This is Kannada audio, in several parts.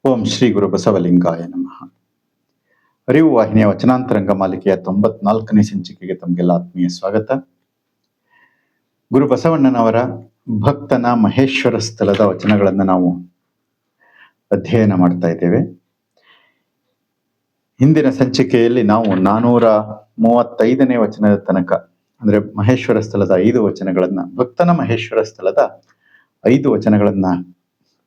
ಓಂ ಶ್ರೀ ಗುರು ಬಸವಲಿಂಗಾಯ ನಮಃ. ಅರಿವು ವಾಹಿನಿಯ ವಚನಾಂತರಂಗ ಮಾಲಿಕೆಯ 94ನೇ ಸಂಚಿಕೆಗೆ ತಮಗೆಲ್ಲ ಆತ್ಮೀಯ ಸ್ವಾಗತ. ಗುರು ಬಸವಣ್ಣನವರ ಭಕ್ತನ ಮಹೇಶ್ವರ ಸ್ಥಳದ ವಚನಗಳನ್ನು ನಾವು ಅಧ್ಯಯನ ಮಾಡ್ತಾ ಇದ್ದೇವೆ. ಹಿಂದಿನ ಸಂಚಿಕೆಯಲ್ಲಿ ನಾವು 435ನೇ ವಚನದ ತನಕ ಅಂದ್ರೆ ಮಹೇಶ್ವರ ಸ್ಥಳದ 5 ವಚನಗಳನ್ನ, ಭಕ್ತನ ಮಹೇಶ್ವರ ಸ್ಥಳದ 5 ವಚನಗಳನ್ನ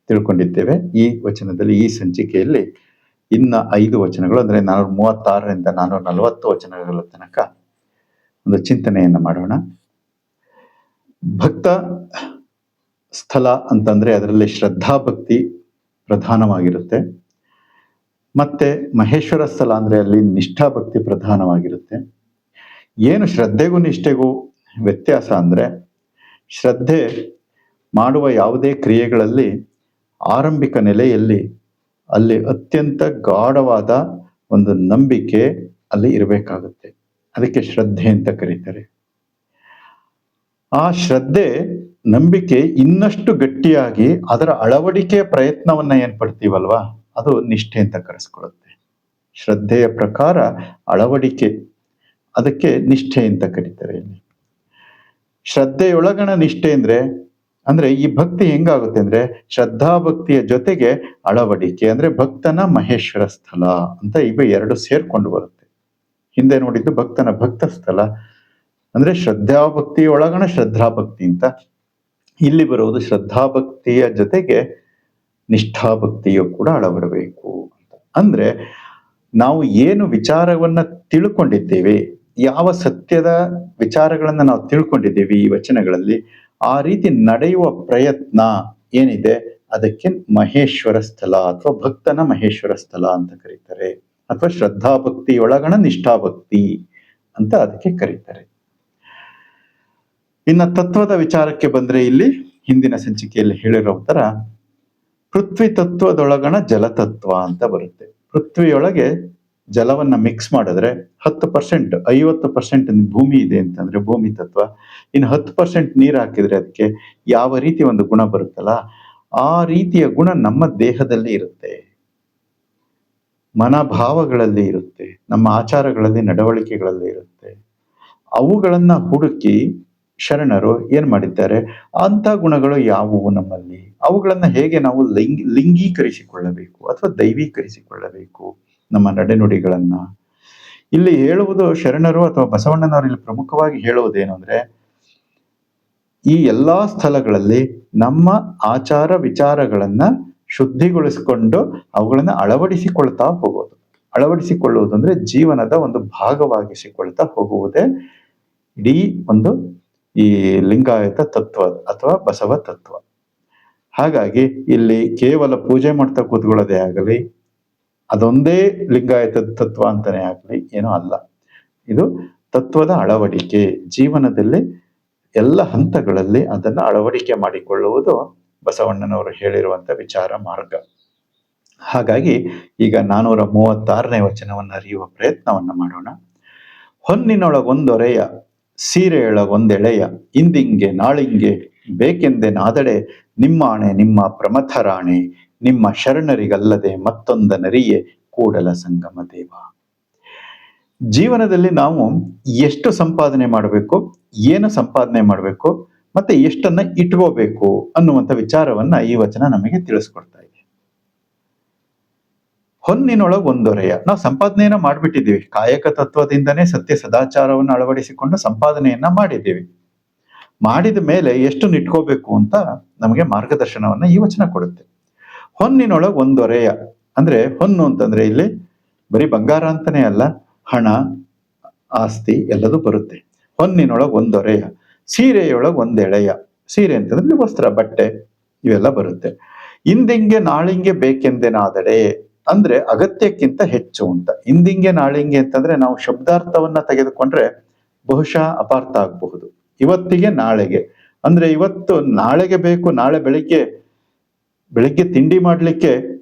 ತಿಳ್ಕೊಂಡಿದ್ದೇವೆ. ಈ ವಚನದಲ್ಲಿ, ಈ ಸಂಚಿಕೆಯಲ್ಲಿ ಇನ್ನ 5 ವಚನಗಳು ಅಂದ್ರೆ 436ರಿಂದ 440 ವಚನಗಳ ತನಕ ಒಂದು ಚಿಂತನೆಯನ್ನ ಮಾಡೋಣ. ಭಕ್ತ ಸ್ಥಳ ಅಂತಂದ್ರೆ ಅದರಲ್ಲಿ ಶ್ರದ್ಧಾ ಭಕ್ತಿ ಪ್ರಧಾನವಾಗಿರುತ್ತೆ. ಮತ್ತೆ ಮಹೇಶ್ವರ ಸ್ಥಳ ಅಂದ್ರೆ ಅಲ್ಲಿ ನಿಷ್ಠಾ ಭಕ್ತಿ ಪ್ರಧಾನವಾಗಿರುತ್ತೆ. ಏನು ಶ್ರದ್ಧೆಗೂ ನಿಷ್ಠೆಗೂ ವ್ಯತ್ಯಾಸ ಅಂದ್ರೆ, ಶ್ರದ್ಧೆ ಮಾಡುವ ಯಾವುದೇ ಕ್ರಿಯೆಗಳಲ್ಲಿ ಆರಂಭಿಕ ನೆಲೆಯಲ್ಲಿ ಅಲ್ಲಿ ಅತ್ಯಂತ ಗಾಢವಾದ ಒಂದು ನಂಬಿಕೆ ಅಲ್ಲಿ ಇರಬೇಕಾಗುತ್ತೆ. ಅದಕ್ಕೆ ಶ್ರದ್ಧೆ ಅಂತ ಕರೀತಾರೆ. ಆ ಶ್ರದ್ಧೆ, ನಂಬಿಕೆ ಇನ್ನಷ್ಟು ಗಟ್ಟಿಯಾಗಿ ಅದರ ಅಳವಡಿಕೆಯ ಪ್ರಯತ್ನವನ್ನ ಏನ್ ಪಡ್ತೀವಲ್ವಾ, ಅದು ನಿಷ್ಠೆ ಅಂತ ಕರೆಸ್ಕೊಳ್ಳುತ್ತೆ. ಶ್ರದ್ಧೆಯ ಪ್ರಕಾರ ಅಳವಡಿಕೆ, ಅದಕ್ಕೆ ನಿಷ್ಠೆ ಅಂತ ಕರೀತಾರೆ. ಇಲ್ಲಿ ಶ್ರದ್ಧೆಯೊಳಗಣ ನಿಷ್ಠೆ ಅಂದ್ರೆ ಈ ಭಕ್ತಿ ಹೆಂಗಾಗುತ್ತೆ ಅಂದ್ರೆ, ಶ್ರದ್ಧಾ ಭಕ್ತಿಯ ಜೊತೆಗೆ ಅಳವಡಿಕೆ ಅಂದ್ರೆ ಭಕ್ತನ ಮಹೇಶ್ವರ ಸ್ಥಳ ಅಂತ ಇವ ಎರಡು ಸೇರ್ಕೊಂಡು ಬರುತ್ತೆ. ಹಿಂದೆ ನೋಡಿದ್ದು ಭಕ್ತನ ಭಕ್ತ ಸ್ಥಳ ಅಂದ್ರೆ ಶ್ರದ್ಧಾ ಭಕ್ತಿಯ ಒಳಗಣ ಶ್ರದ್ಧಾ ಭಕ್ತಿ ಅಂತ. ಇಲ್ಲಿ ಬರುವುದು ಶ್ರದ್ಧಾ ಭಕ್ತಿಯ ಜೊತೆಗೆ ನಿಷ್ಠಾ ಭಕ್ತಿಯು ಕೂಡ ಅಳವಡಬೇಕು ಅಂತ. ಅಂದ್ರೆ ನಾವು ಏನು ವಿಚಾರವನ್ನ ತಿಳ್ಕೊಂಡಿದ್ದೇವೆ, ಯಾವ ಸತ್ಯದ ವಿಚಾರಗಳನ್ನ ನಾವು ತಿಳ್ಕೊಂಡಿದ್ದೇವೆ ಈ ವಚನಗಳಲ್ಲಿ, ಆ ರೀತಿ ನಡೆಯುವ ಪ್ರಯತ್ನ ಏನಿದೆ ಅದಕ್ಕೆ ಮಹೇಶ್ವರ ಸ್ಥಳ ಅಥವಾ ಭಕ್ತನ ಮಹೇಶ್ವರ ಸ್ಥಳ ಅಂತ ಕರೀತಾರೆ. ಅಥವಾ ಶ್ರದ್ಧಾ ಭಕ್ತಿ ಒಳಗಣ ನಿಷ್ಠಾ ಭಕ್ತಿ ಅಂತ ಅದಕ್ಕೆ ಕರೀತಾರೆ. ಇನ್ನ ತತ್ವದ ವಿಚಾರಕ್ಕೆ ಬಂದ್ರೆ, ಇಲ್ಲಿ ಹಿಂದಿನ ಸಂಚಿಕೆಯಲ್ಲಿ ಹೇಳಿರೋ ತರ ಪೃಥ್ವಿ ತತ್ವದೊಳಗಣ ಜಲತತ್ವ ಅಂತ ಬರುತ್ತೆ. ಪೃಥ್ವಿಯೊಳಗೆ ಜಲವನ್ನ ಮಿಕ್ಸ್ ಮಾಡಿದ್ರೆ 10%, 50% ಭೂಮಿ ಇದೆ ಅಂತಂದ್ರೆ ಭೂಮಿ ತತ್ವ, ಇನ್ನು 10% ನೀರು ಹಾಕಿದ್ರೆ ಅದಕ್ಕೆ ಯಾವ ರೀತಿ ಒಂದು ಗುಣ ಬರುತ್ತಲ್ಲ, ಆ ರೀತಿಯ ಗುಣ ನಮ್ಮ ದೇಹದಲ್ಲಿ ಇರುತ್ತೆ, ಮನೋಭಾವಗಳಲ್ಲಿ ಇರುತ್ತೆ, ನಮ್ಮ ಆಚಾರಗಳಲ್ಲಿ, ನಡವಳಿಕೆಗಳಲ್ಲಿ ಇರುತ್ತೆ. ಅವುಗಳನ್ನ ಹುಡುಕಿ ಶರಣರು ಏನ್ ಮಾಡಿದ್ದಾರೆ, ಅಂತ ಗುಣಗಳು ಯಾವುವು ನಮ್ಮಲ್ಲಿ, ಅವುಗಳನ್ನ ಹೇಗೆ ನಾವು ಲಿಂಗೀಕರಿಸಿಕೊಳ್ಳಬೇಕು ಅಥವಾ ದೈವೀಕರಿಸಿಕೊಳ್ಳಬೇಕು ನಮ್ಮ ನಡೆನುಡಿಗಳನ್ನ. ಇಲ್ಲಿ ಹೇಳುವುದು ಶರಣರು ಅಥವಾ ಬಸವಣ್ಣನವರು ಇಲ್ಲಿ ಪ್ರಮುಖವಾಗಿ ಹೇಳುವುದೇನು ಅಂದ್ರೆ, ಈ ಎಲ್ಲಾ ಸ್ಥಳಗಳಲ್ಲಿ ನಮ್ಮ ಆಚಾರ ವಿಚಾರಗಳನ್ನ ಶುದ್ಧಿಗೊಳಿಸಿಕೊಂಡು ಅವುಗಳನ್ನ ಅಳವಡಿಸಿಕೊಳ್ತಾ ಹೋಗೋದು. ಅಳವಡಿಸಿಕೊಳ್ಳುವುದು ಅಂದ್ರೆ ಜೀವನದ ಒಂದು ಭಾಗವಾಗಿಸಿಕೊಳ್ತಾ ಹೋಗುವುದೇ ಇಡೀ ಒಂದು ಈ ಲಿಂಗಾಯತ ತತ್ವ ಅಥವಾ ಬಸವ ತತ್ವ. ಹಾಗಾಗಿ ಇಲ್ಲಿ ಕೇವಲ ಪೂಜೆ ಮಾಡ್ತಾ ಕೂತ್ಕೊಳ್ಳೋದೇ ಆಗಲಿ, ಅದೊಂದೇ ಲಿಂಗಾಯತ ತತ್ವ ಅಂತಾನೆ ಆಗ್ಲಿ ಏನೋ ಅಲ್ಲ. ಇದು ತತ್ವದ ಅಳವಡಿಕೆ, ಜೀವನದಲ್ಲಿ ಎಲ್ಲ ಹಂತಗಳಲ್ಲಿ ಅದನ್ನ ಅಳವಡಿಕೆ ಮಾಡಿಕೊಳ್ಳುವುದು ಬಸವಣ್ಣನವರು ಹೇಳಿರುವಂತ ವಿಚಾರ ಮಾರ್ಗ. ಹಾಗಾಗಿ ಈಗ 436ನೇ ವಚನವನ್ನು ಅರಿಯುವ ಪ್ರಯತ್ನವನ್ನ ಮಾಡೋಣ. ಹೊನ್ನಿನೊಳಗೊಂದೊರೆಯ ಸೀರೆಯೊಳಗೊಂದೆಳೆಯ ಇಂದಿಂಗೆ ನಾಳಿಂಗೆ ಬೇಕೆಂದೆ ನಾದಡೆ ನಿಮ್ಮಾಣೆ ನಿಮ್ಮ ಪ್ರಮಥರಾಣೆ ನಿಮ್ಮ ಶರಣರಿಗಲ್ಲದೆ ಮತ್ತೊಂದನರಿಯೇ ಕೂಡಲ ಸಂಗಮ ದೇವ. ಜೀವನದಲ್ಲಿ ನಾವು ಎಷ್ಟು ಸಂಪಾದನೆ ಮಾಡಬೇಕು, ಏನು ಸಂಪಾದನೆ ಮಾಡಬೇಕು, ಮತ್ತೆ ಎಷ್ಟನ್ನ ಇಟ್ಕೋಬೇಕು ಅನ್ನುವಂಥ ವಿಚಾರವನ್ನ ಈ ವಚನ ನಮಗೆ ತಿಳಿಸ್ಕೊಡ್ತಾ ಇದೆ. ಹೊನ್ನಿನೊಳಗೆ ಒಂದೊರೆಯ, ನಾವು ಸಂಪಾದನೆಯನ್ನ ಮಾಡ್ಬಿಟ್ಟಿದ್ದೀವಿ, ಕಾಯಕ ತತ್ವದಿಂದನೇ ಸತ್ಯ ಸದಾಚಾರವನ್ನು ಅಳವಡಿಸಿಕೊಂಡು ಸಂಪಾದನೆಯನ್ನ ಮಾಡಿದ್ದೀವಿ. ಮಾಡಿದ ಮೇಲೆ ಎಷ್ಟು ಇಟ್ಕೋಬೇಕು ಅಂತ ನಮಗೆ ಮಾರ್ಗದರ್ಶನವನ್ನ ಈ ವಚನ ಕೊಡುತ್ತೆ. ಹೊನ್ನಿನೊಳಗೆ ಒಂದೊರೆಯ ಅಂದ್ರೆ, ಹೊನ್ನು ಅಂತಂದ್ರೆ ಇಲ್ಲಿ ಬರೀ ಬಂಗಾರ ಅಂತಾನೆ ಅಲ್ಲ, ಹಣ ಆಸ್ತಿ ಎಲ್ಲದೂ ಬರುತ್ತೆ. ಹೊನ್ನಿನೊಳಗೆ ಒಂದೊರೆಯ, ಸೀರೆಯೊಳಗೆ ಒಂದೆಳೆಯ, ಸೀರೆ ಅಂತಂದ್ರೆ ವಸ್ತ್ರ ಬಟ್ಟೆ ಇವೆಲ್ಲ ಬರುತ್ತೆ. ಇಂದಿಂಗೆ ನಾಳಿಂಗೆ ಬೇಕೆಂದೆನಾದಡೆ ಅಂದ್ರೆ ಅಗತ್ಯಕ್ಕಿಂತ ಹೆಚ್ಚು ಅಂತ. ಇಂದಿಂಗೆ ನಾಳಿಂಗೆ ಅಂತಂದ್ರೆ ನಾವು ಶಬ್ದಾರ್ಥವನ್ನ ತೆಗೆದುಕೊಂಡ್ರೆ ಬಹುಶಃ ಅಪಾರ್ಥ ಆಗಬಹುದು. ಇವತ್ತಿಗೆ ನಾಳೆಗೆ ಅಂದ್ರೆ ಇವತ್ತು ನಾಳೆಗೆ ಬೇಕು, ನಾಳೆ ಬೆಳಿಗ್ಗೆ ತಿಂಡಿ ಮಾಡ್ಲಿಕ್ಕೆ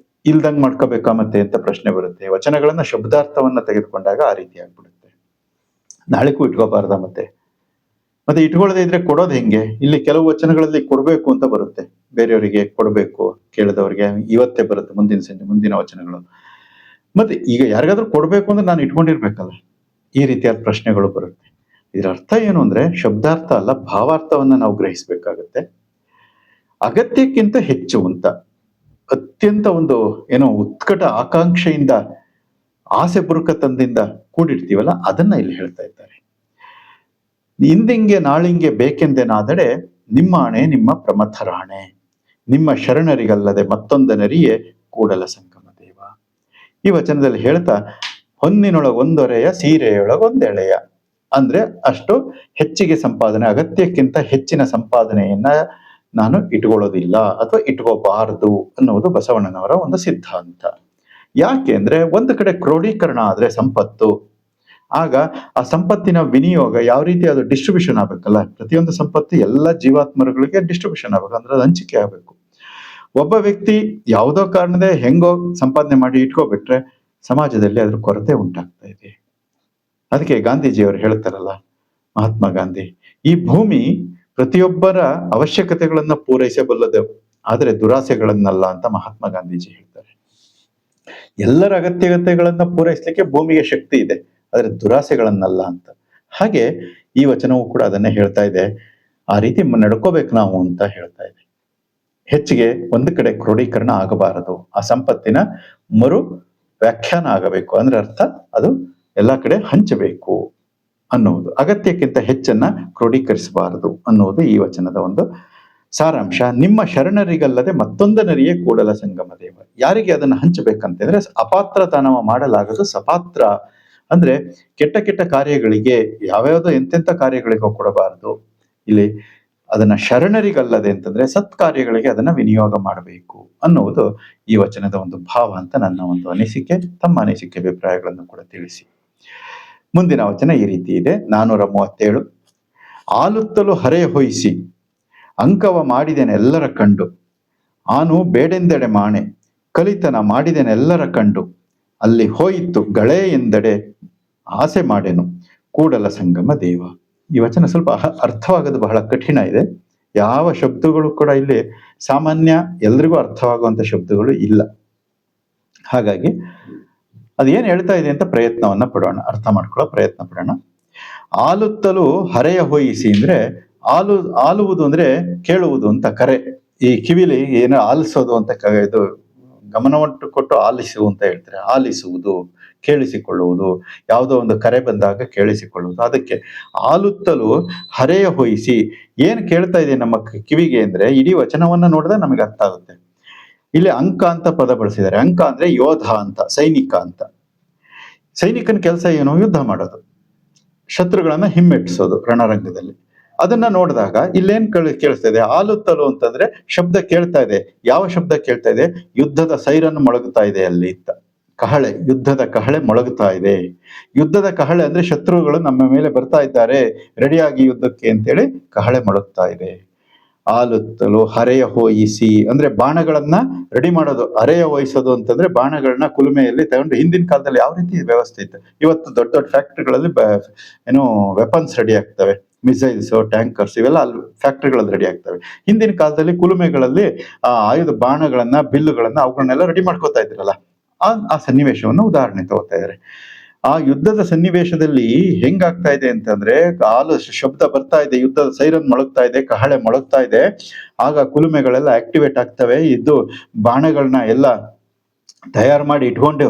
ಇಲ್ದಂಗ್ ಮಾಡ್ಕೋಬೇಕಾ ಮತ್ತೆ ಅಂತ ಪ್ರಶ್ನೆ ಬರುತ್ತೆ. ವಚನಗಳನ್ನ ಶಬ್ದಾರ್ಥವನ್ನ ತೆಗೆದುಕೊಂಡಾಗ ಆ ರೀತಿ ಆಗ್ಬಿಡುತ್ತೆ. ನಾಳೆಗೂ ಇಟ್ಕೋಬಾರ್ದ ಮತ್ತೆ, ಮತ್ತೆ ಇಟ್ಕೊಳ್ಳದೆ ಇದ್ರೆ ಕೊಡೋದು ಹೆಂಗೆ? ಇಲ್ಲಿ ಕೆಲವು ವಚನಗಳಲ್ಲಿ ಕೊಡ್ಬೇಕು ಅಂತ ಬರುತ್ತೆ. ಬೇರೆಯವರಿಗೆ ಕೊಡಬೇಕು, ಕೇಳಿದವರಿಗೆ ಇವತ್ತೇ ಬರುತ್ತೆ, ಮುಂದಿನ ಸಂಜೆ ಮುಂದಿನ ವಚನಗಳು. ಮತ್ತೆ ಈಗ ಯಾರಿಗಾದ್ರೂ ಕೊಡ್ಬೇಕು ಅಂದ್ರೆ ನಾನು ಇಟ್ಕೊಂಡಿರ್ಬೇಕಲ್ಲ, ಈ ರೀತಿಯಾದ ಪ್ರಶ್ನೆಗಳು ಬರುತ್ತೆ. ಇದರ ಅರ್ಥ ಏನು ಅಂದ್ರೆ ಶಬ್ದಾರ್ಥ ಅಲ್ಲ, ಭಾವಾರ್ಥವನ್ನ ನಾವು ಗ್ರಹಿಸಬೇಕಾಗತ್ತೆ. ಅಗತ್ಯಕ್ಕಿಂತ ಹೆಚ್ಚು ಅಂತ ಅತ್ಯಂತ ಒಂದು ಏನೋ ಉತ್ಕಟ ಆಕಾಂಕ್ಷೆಯಿಂದ, ಆಸೆ ಬುರುಕತನದಿಂದ ಕೂಡಿರ್ತೀವಲ್ಲ, ಅದನ್ನ ಇಲ್ಲಿ ಹೇಳ್ತಾ ಇದ್ದಾರೆ. ಇಂದಿಂಗೆ ನಾಳಿಂಗೆ ಬೇಕೆಂದೆನಾದಡೆ ನಿಮ್ಮ ಆಣೆ ನಿಮ್ಮ ಪ್ರಮಥರಾಣೆ, ನಿಮ್ಮ ಶರಣರಿಗಲ್ಲದೆ ಮತ್ತೊಂದನರಿಯೇ ಕೂಡಲ ಸಂಗಮ ದೇವ. ಈ ವಚನದಲ್ಲಿ ಹೇಳ್ತಾ, ಹೊನ್ನಿನೊಳಗೊಂದೊರೆಯ ಸೀರೆಯೊಳಗೊಂದೆಳೆಯ ಅಂದ್ರೆ ಅಷ್ಟು ಹೆಚ್ಚಿಗೆ ಸಂಪಾದನೆ, ಅಗತ್ಯಕ್ಕಿಂತ ಹೆಚ್ಚಿನ ಸಂಪಾದನೆಯನ್ನ ನಾನು ಇಟ್ಕೊಳ್ಳೋದಿಲ್ಲ ಅಥವಾ ಇಟ್ಕೋಬಾರದು ಅನ್ನುವುದು ಬಸವಣ್ಣನವರ ಒಂದು ಸಿದ್ಧಾಂತ. ಯಾಕೆ ಅಂದ್ರೆ ಒಂದು ಕಡೆ ಕ್ರೋಢೀಕರಣ ಆದ್ರೆ ಸಂಪತ್ತು, ಆಗ ಆ ಸಂಪತ್ತಿನ ವಿನಿಯೋಗ ಯಾವ ರೀತಿ ಅದು ಡಿಸ್ಟ್ರಿಬ್ಯೂಷನ್ ಆಗ್ಬೇಕಲ್ಲ, ಪ್ರತಿಯೊಂದು ಸಂಪತ್ತು ಎಲ್ಲ ಜೀವಾತ್ಮರುಗಳಿಗೆ ಡಿಸ್ಟ್ರಿಬ್ಯೂಷನ್ ಆಗ್ಬೇಕು, ಅಂದ್ರೆ ಅದು ಹಂಚಿಕೆ ಆಗ್ಬೇಕು. ಒಬ್ಬ ವ್ಯಕ್ತಿ ಯಾವುದೋ ಕಾರಣದೇ ಹೆಂಗೋ ಸಂಪಾದನೆ ಮಾಡಿ ಇಟ್ಕೋಬಿಟ್ರೆ ಸಮಾಜದಲ್ಲಿ ಅದ್ರ ಕೊರತೆ ಉಂಟಾಗ್ತಾ ಇದೆ. ಅದಕ್ಕೆ ಗಾಂಧೀಜಿಯವರು ಹೇಳ್ತಾರಲ್ಲ, ಮಹಾತ್ಮ ಗಾಂಧಿ, ಈ ಭೂಮಿ ಪ್ರತಿಯೊಬ್ಬರ ಅವಶ್ಯಕತೆಗಳನ್ನ ಪೂರೈಸಬಲ್ಲದು, ಆದರೆ ದುರಾಸೆಗಳನ್ನಲ್ಲ ಅಂತ ಮಹಾತ್ಮ ಗಾಂಧೀಜಿ ಹೇಳ್ತಾರೆ. ಎಲ್ಲರ ಅಗತ್ಯತೆಗಳನ್ನ ಪೂರೈಸಲಿಕ್ಕೆ ಭೂಮಿಗೆ ಶಕ್ತಿ ಇದೆ, ಆದ್ರೆ ದುರಾಸೆಗಳನ್ನಲ್ಲ ಅಂತ. ಹಾಗೆ ಈ ವಚನವು ಕೂಡ ಅದನ್ನೇ ಹೇಳ್ತಾ ಇದೆ. ಆ ರೀತಿ ನಡ್ಕೋಬೇಕು ನಾವು ಅಂತ ಹೇಳ್ತಾ ಇದೆ. ಹೆಚ್ಚಿಗೆ ಒಂದು ಕಡೆ ಕ್ರೋಢೀಕರಣ ಆಗಬಾರದು, ಆ ಸಂಪತ್ತಿನ ಮರು ವ್ಯಾಖ್ಯಾನ ಆಗಬೇಕು. ಅಂದ್ರೆ ಅರ್ಥ ಅದು ಎಲ್ಲ ಕಡೆ ಹಂಚಬೇಕು ಅನ್ನುವುದು, ಅಗತ್ಯಕ್ಕಿಂತ ಹೆಚ್ಚನ್ನ ಕ್ರೋಢೀಕರಿಸಬಾರದು ಅನ್ನುವುದು ಈ ವಚನದ ಒಂದು ಸಾರಾಂಶ. ನಿಮ್ಮ ಶರಣರಿಗಲ್ಲದೆ ಮತ್ತೊಂದನರಿಯೇ ಕೂಡಲ ಸಂಗಮ ದೇವ. ಯಾರಿಗೆ ಅದನ್ನ ಹಂಚಬೇಕಂತಂದ್ರೆ ಅಪಾತ್ರ ದಾನವ ಮಾಡಲಾಗದು ಸಪಾತ್ರ, ಅಂದ್ರೆ ಕೆಟ್ಟ ಕೆಟ್ಟ ಕಾರ್ಯಗಳಿಗೆ, ಯಾವ್ಯಾವುದೋ ಎಂತೆಂಥ ಕಾರ್ಯಗಳಿಗೋ ಕೊಡಬಾರದು. ಇಲ್ಲಿ ಅದನ್ನ ಶರಣರಿಗಲ್ಲದೆ ಅಂತಂದ್ರೆ ಸತ್ಕಾರ್ಯಗಳಿಗೆ ಅದನ್ನ ವಿನಿಯೋಗ ಮಾಡಬೇಕು ಅನ್ನುವುದು ಈ ವಚನದ ಒಂದು ಭಾವ ಅಂತ ನನ್ನ ಒಂದು ಅನಿಸಿಕೆ. ತಮ್ಮ ಅನಿಸಿಕೆ ಅಭಿಪ್ರಾಯಗಳನ್ನು ಕೂಡ ತಿಳಿಸಿ. ಮುಂದಿನ ವಚನ ಈ ರೀತಿ ಇದೆ, 437. ಆಲುತ್ತಲು ಹರೆ ಹೊಯ್ಸಿ ಅಂಕವ ಮಾಡಿದೆನೆಲ್ಲರ ಕಂಡು, ಆನು ಬೇಡೆಂದೆಡೆ ಮಾಣೆ ಕಲಿತನ ಮಾಡಿದೆನೆಲ್ಲರ ಕಂಡು, ಅಲ್ಲಿ ಹೋಯಿತು ಗಳೆ ಎಂದೆಡೆ ಆಸೆ ಮಾಡೆನು ಕೂಡಲ ಸಂಗಮ ದೇವ. ಈ ವಚನ ಸ್ವಲ್ಪ ಅರ್ಥವಾಗೋದು ಬಹಳ ಕಠಿಣ ಇದೆ. ಯಾವ ಶಬ್ದಗಳು ಕೂಡ ಇಲ್ಲಿ ಸಾಮಾನ್ಯ ಎಲ್ರಿಗೂ ಅರ್ಥವಾಗುವಂತ ಶಬ್ದಗಳು ಇಲ್ಲ. ಹಾಗಾಗಿ ಅದೇನ್ ಹೇಳ್ತಾ ಇದೆ ಅಂತ ಪ್ರಯತ್ನವನ್ನ ಪಡೋಣ, ಅರ್ಥ ಮಾಡ್ಕೊಳ್ಳೋ ಪ್ರಯತ್ನ ಪಡೋಣ. ಆಲುತ್ತಲು ಹರೆಯ ಹೊಯಿಸಿ ಅಂದ್ರೆ ಆಲುವುದು ಅಂದ್ರೆ ಕೇಳುವುದು ಅಂತ ಕರೆ. ಈ ಕಿವಿಲಿ ಏನೋ ಆಲಿಸೋದು ಅಂತ ಇದು ಗಮನವನ್ನು ಕೊಟ್ಟು ಆಲಿಸು ಅಂತ ಹೇಳ್ತಾರೆ. ಆಲಿಸುವುದು, ಕೇಳಿಸಿಕೊಳ್ಳುವುದು, ಯಾವುದೋ ಒಂದು ಕರೆ ಬಂದಾಗ ಕೇಳಿಸಿಕೊಳ್ಳುವುದು. ಅದಕ್ಕೆ ಆಲುತ್ತಲು ಹರೆಯ ಹೊಯಿಸಿ. ಏನ್ ಕೇಳ್ತಾ ಇದೆ ನಮ್ಮ ಕಿವಿಗೆ ಅಂದ್ರೆ ಇಡೀ ವಚನವನ್ನ ನೋಡಿದ್ರೆ ನಮಗೆ ಅರ್ಥ ಆಗುತ್ತೆ. ಇಲ್ಲಿ ಅಂಕ ಅಂತ ಪದ ಬಳಸಿದ್ದಾರೆ. ಅಂಕ ಅಂದ್ರೆ ಯೋಧ ಅಂತ, ಸೈನಿಕ ಅಂತ. ಸೈನಿಕನ ಕೆಲಸ ಏನು? ಯುದ್ಧ ಮಾಡೋದು, ಶತ್ರುಗಳನ್ನ ಹಿಮ್ಮೆಟ್ಟಿಸೋದು ರಣರಂಗದಲ್ಲಿ. ಅದನ್ನ ನೋಡಿದಾಗ ಇಲ್ಲೇನ್ ಕೇಳಿಸ್ತಾ ಇದೆ? ಆಲುತ್ತಲು ಅಂತಂದ್ರೆ ಶಬ್ದ ಕೇಳ್ತಾ ಇದೆ. ಯಾವ ಶಬ್ದ ಕೇಳ್ತಾ ಇದೆ? ಯುದ್ಧದ ಸೈರನ್ ಮೊಳಗುತ್ತಾ ಇದೆ ಅಲ್ಲಿ ಅಂತ. ಕಹಳೆ, ಯುದ್ಧದ ಕಹಳೆ ಮೊಳಗುತ್ತಾ ಇದೆ. ಯುದ್ಧದ ಕಹಳೆ ಅಂದ್ರೆ ಶತ್ರುಗಳು ನಮ್ಮ ಮೇಲೆ ಬರ್ತಾ ಇದ್ದಾರೆ, ರೆಡಿಯಾಗಿ ಯುದ್ಧಕ್ಕೆ ಅಂತೇಳಿ ಕಹಳೆ ಮೊಳಗ್ತಾ ಇದೆ. ಆಲುತ್ತಲು ಹರೆಯ ಹೋಯಿಸಿ ಅಂದ್ರೆ ಬಾಣಗಳನ್ನ ರೆಡಿ ಮಾಡೋದು. ಹರೆಯ ವಹಿಸೋದು ಅಂತಂದ್ರೆ ಬಾಣಗಳನ್ನ ಕುಲುಮೆಯಲ್ಲಿ ತಗೊಂಡು, ಹಿಂದಿನ ಕಾಲದಲ್ಲಿ ಯಾವ ರೀತಿ ವ್ಯವಸ್ಥೆ ಇತ್ತು. ಇವತ್ತು ದೊಡ್ಡ ದೊಡ್ಡ ಫ್ಯಾಕ್ಟ್ರಿಗಳಲ್ಲಿ ಏನೋ ವೆಪನ್ಸ್ ರೆಡಿ ಆಗ್ತವೆ, ಮಿಸೈಲ್ಸ್, ಟ್ಯಾಂಕರ್ಸ್, ಇವೆಲ್ಲ ಅಲ್ಲಿ ಫ್ಯಾಕ್ಟ್ರಿಗಳಲ್ಲಿ ರೆಡಿ ಆಗ್ತವೆ. ಹಿಂದಿನ ಕಾಲದಲ್ಲಿ ಕುಲುಮೆಗಳಲ್ಲಿ ಆಯುಧ ಬಾಣಗಳನ್ನ, ಬಿಲ್ಲುಗಳನ್ನ, ಅವುಗಳನ್ನೆಲ್ಲ ರೆಡಿ ಮಾಡ್ಕೋತಾ ಇದ್ರಲ್ಲ. ಆ ಸನ್ನಿವೇಶವನ್ನು ಉದಾಹರಣೆ ತಗೋತಾ ಇದ್ದಾರೆ. ಆ ಯುದ್ಧದ ಸನ್ನಿವೇಶದಲ್ಲಿ ಹೆಂಗಾಗ್ತಾ ಇದೆ ಅಂತಂದ್ರೆ, ಶಬ್ದ ಬರ್ತಾ ಇದೆ, ಯುದ್ಧದ ಸೈರನ್ ಮೊಳಗ್ತಾ ಇದೆ, ಕಹಳೆ ಮೊಳಗ್ತಾ ಇದೆ. ಆಗ ಕುಲುಮೆಗಳೆಲ್ಲ ಆಕ್ಟಿವೇಟ್ ಆಗ್ತವೆ, ಇದ್ದು ಬಾಣಗಳನ್ನ ಎಲ್ಲ ತಯಾರು ಮಾಡಿ ಇಟ್ಕೊಂಡು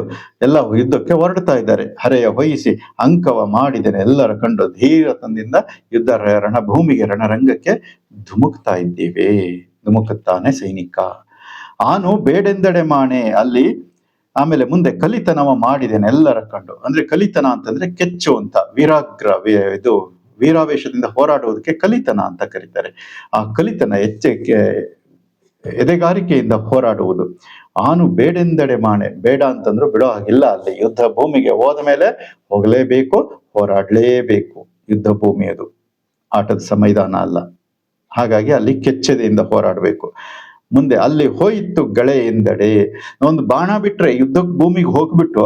ಎಲ್ಲ ಯುದ್ಧಕ್ಕೆ ಹೊರಡ್ತಾ ಇದ್ದಾರೆ. ಹರೆಯ ಹೊಯಿಸಿ ಅಂಕವ ಮಾಡಿದ್ದೇನೆ ಎಲ್ಲರ ಕಂಡು, ಧೀರತನದಿಂದ ಯುದ್ಧ ರಣಭೂಮಿಗೆ, ರಣರಂಗಕ್ಕೆ ಧುಮುಕ್ತಾ ಇದ್ದೇವೆ. ಧುಮುಕುತ್ತಾನೆ ಸೈನಿಕ. ಆನು ಬೇಡೆಂದೆಡೆ ಮಾಣೆ ಅಲ್ಲಿ. ಆಮೇಲೆ ಮುಂದೆ ಕಲಿತನವ ಮಾಡಿದ್ದೇನೆ ಎಲ್ಲರ ಕಂಡು. ಅಂದ್ರೆ ಕಲಿತನ ಅಂತಂದ್ರೆ ಕೆಚ್ಚು ಅಂತ, ವೀರಾಗ್ರ, ಇದು ವೀರಾವೇಶದಿಂದ ಹೋರಾಡುವುದಕ್ಕೆ ಕಲಿತನ ಅಂತ ಕರೀತಾರೆ. ಆ ಕಲಿತನ ಎಚ್ಚರಿಕೆ, ಎದೆಗಾರಿಕೆಯಿಂದ ಹೋರಾಡುವುದು. ಆನು ಬೇಡೆಂದೆಡೆ ಮಾಣೆ, ಬೇಡ ಅಂತಂದ್ರು ಬಿಡೋ ಹಾಗಿಲ್ಲ. ಅಲ್ಲಿ ಯುದ್ಧ ಭೂಮಿಗೆ ಹೋದ ಮೇಲೆ ಹೋಗಲೇಬೇಕು, ಹೋರಾಡ್ಲೇಬೇಕು. ಯುದ್ಧ ಭೂಮಿ ಅದು ಆಟದ ಮೈದಾನ ಅಲ್ಲ. ಹಾಗಾಗಿ ಅಲ್ಲಿ ಕೆಚ್ಚೆದೆಯಿಂದ ಹೋರಾಡಬೇಕು. ಮುಂದೆ ಅಲ್ಲಿ ಹೋಯಿತು ಗಳೆ ಎಂದಡೆ. ಒಂದು ಬಾಣ ಬಿಟ್ರೆ ಯುದ್ಧಕ್ಕೆ ಭೂಮಿಗೆ ಹೋಗ್ಬಿಟ್ಟು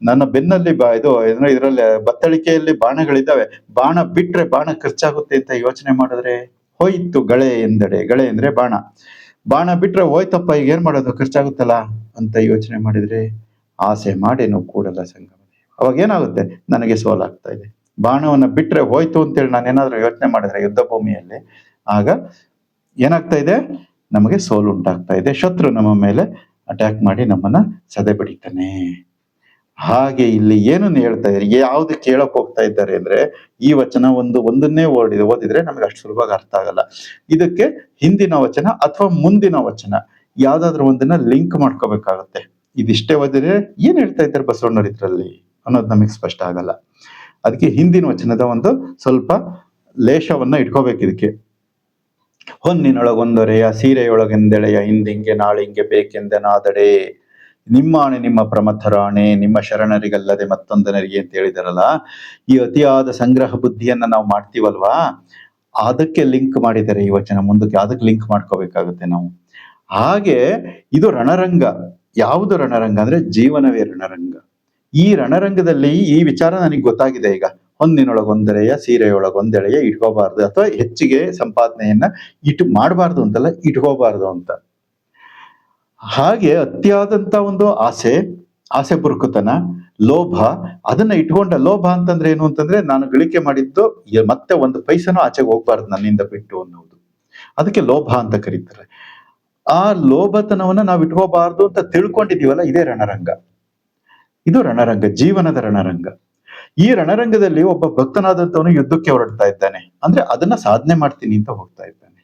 ನನ್ನ ಬೆನ್ನಲ್ಲಿ ಇದು ಏನೋ ಇದ್ರಲ್ಲಿ ಬತ್ತಳಿಕೆಯಲ್ಲಿ ಬಾಣಗಳಿದ್ದಾವೆ, ಬಾಣ ಬಿಟ್ರೆ ಬಾಣ ಖರ್ಚಾಗುತ್ತೆ ಅಂತ ಯೋಚನೆ ಮಾಡಿದ್ರೆ ಹೋಯಿತು ಗಳೆ ಎಂದಡೆ. ಗಳೆ ಅಂದ್ರೆ ಬಾಣ. ಬಾಣ ಬಿಟ್ರೆ ಹೋಯ್ತಪ್ಪ ಈಗ ಏನ್ ಮಾಡೋದು, ಖರ್ಚಾಗುತ್ತಲ್ಲ ಅಂತ ಯೋಚನೆ ಮಾಡಿದ್ರೆ ಆಸೆ ಮಾಡೇನು ಕೂಡಲ ಸಂಗಮ. ಅವಾಗ ಏನಾಗುತ್ತೆ, ನನಗೆ ಸೋಲಾಗ್ತಾ ಇದೆ. ಬಾಣವನ್ನ ಬಿಟ್ರೆ ಹೋಯ್ತು ಅಂತೇಳಿ ನಾನೇನಾದ್ರೂ ಯೋಚನೆ ಮಾಡಿದ್ರೆ ಯುದ್ಧ ಭೂಮಿಯಲ್ಲಿ, ಆಗ ಏನಾಗ್ತಾ ಇದೆ, ನಮಗೆ ಸೋಲು ಉಂಟಾಗ್ತಾ ಇದೆ. ಶತ್ರು ನಮ್ಮ ಮೇಲೆ ಅಟ್ಯಾಕ್ ಮಾಡಿ ನಮ್ಮನ್ನ ಸದೆ ಬಡಿತಾನೆ. ಹಾಗೆ ಇಲ್ಲಿ ಏನನ್ನು ಹೇಳ್ತಾ ಇದ್ದಾರೆ, ಯಾವ್ದು ಕೇಳಕ್ ಹೋಗ್ತಾ ಇದ್ದಾರೆ ಅಂದ್ರೆ, ಈ ವಚನ ಒಂದನ್ನೇ ಓದಿದ್ರೆ ನಮಗೆ ಅಷ್ಟು ಸುಲಭವಾಗಿ ಅರ್ಥ ಆಗಲ್ಲ. ಇದಕ್ಕೆ ಹಿಂದಿನ ವಚನ ಅಥವಾ ಮುಂದಿನ ವಚನ ಯಾವ್ದಾದ್ರು ಒಂದನ್ನ ಲಿಂಕ್ ಮಾಡ್ಕೋಬೇಕಾಗತ್ತೆ. ಇದಿಷ್ಟೇ ಓದಿದ್ರೆ ಏನ್ ಹೇಳ್ತಾ ಇದ್ದಾರೆ ಬಸವಣ್ಣರು ಇದ್ರಲ್ಲಿ ಅನ್ನೋದು ನಮಗೆ ಸ್ಪಷ್ಟ ಆಗಲ್ಲ. ಅದಕ್ಕೆ ಹಿಂದಿನ ವಚನದ ಒಂದು ಸ್ವಲ್ಪ ಲೇಷವನ್ನ ಇಟ್ಕೋಬೇಕು ಇದಕ್ಕೆ. ಹೊನ್ನಿನೊಳಗೊಂದೊರೆಯ ಸೀರೆಯೊಳಗೆಂದೆಳೆಯ ಹಿಂದಿಂಗೆ ನಾಳಿಂಗೆ ಬೇಕೆಂದೆನಾದಡೆ, ನಿಮ್ಮಾಣೆ ನಿಮ್ಮ ಪ್ರಮಥರಾಣೆ ನಿಮ್ಮ ಶರಣರಿಗಲ್ಲದೆ ಮತ್ತೊಂದನರಿಗೆ ಅಂತ ಹೇಳಿದಾರಲ್ಲ. ಈ ಅತಿಯಾದ ಸಂಗ್ರಹ ಬುದ್ಧಿಯನ್ನ ನಾವು ಮಾಡ್ತೀವಲ್ವಾ, ಅದಕ್ಕೆ ಲಿಂಕ್ ಮಾಡಿದ್ದಾರೆ ಈ ವಚನ. ಮುಂದಕ್ಕೆ ಅದಕ್ಕೆ ಲಿಂಕ್ ಮಾಡ್ಕೋಬೇಕಾಗುತ್ತೆ ನಾವು. ಹಾಗೆ ಇದು ರಣರಂಗ. ಯಾವುದು ರಣರಂಗ ಅಂದ್ರೆ ಜೀವನವೇ ರಣರಂಗ. ಈ ರಣರಂಗದಲ್ಲಿ ಈ ವಿಚಾರ ನನಗೆ ಗೊತ್ತಾಗಿದೆ ಈಗ. ಹೊನ್ನಿನೊಳಗೊಂದೆಳೆಯ ಸೀರೆಯೊಳಗೊಂದೆಳೆಯ ಇಟ್ಕೋಬಾರ್ದು, ಅಥವಾ ಹೆಚ್ಚಿಗೆ ಸಂಪಾದನೆಯನ್ನ ಮಾಡಬಾರ್ದು ಅಂತಲ್ಲ, ಇಟ್ಕೋಬಾರ್ದು ಅಂತ. ಹಾಗೆ ಅತಿಯಾದಂತ ಒಂದು ಆಸೆ ಬುರುಕುತನ, ಲೋಭ, ಅದನ್ನ ಇಟ್ಕೊಂಡ. ಲೋಭ ಅಂತಂದ್ರೆ ಏನು ಅಂತಂದ್ರೆ, ನಾನು ಗಳಿಕೆ ಮಾಡಿದ್ದು ಮತ್ತೆ ಒಂದು ಪೈಸನೂ ಆಚೆಗೆ ಹೋಗ್ಬಾರ್ದು ನನ್ನಿಂದ ಬಿಟ್ಟು ಅನ್ನೋದು. ಅದಕ್ಕೆ ಲೋಭ ಅಂತ ಕರೀತಾರೆ. ಆ ಲೋಭತನವನ್ನ ನಾವು ಇಟ್ಕೋಬಾರ್ದು ಅಂತ ತಿಳ್ಕೊಂಡಿದೀವಲ್ಲ, ಇದೇ ರಣರಂಗ. ಇದು ರಣರಂಗ, ಜೀವನದ ರಣರಂಗ. ಈ ರಣರಂಗದಲ್ಲಿ ಒಬ್ಬ ಭಕ್ತನಾದಂತವನು ಯುದ್ಧಕ್ಕೆ ಹೊರಡ್ತಾ ಇದ್ದಾನೆ ಅಂದ್ರೆ ಅದನ್ನ ಸಾಧನೆ ಮಾಡ್ತೀನಿ ಅಂತ ಹೋಗ್ತಾ ಇದ್ದಾನೆ.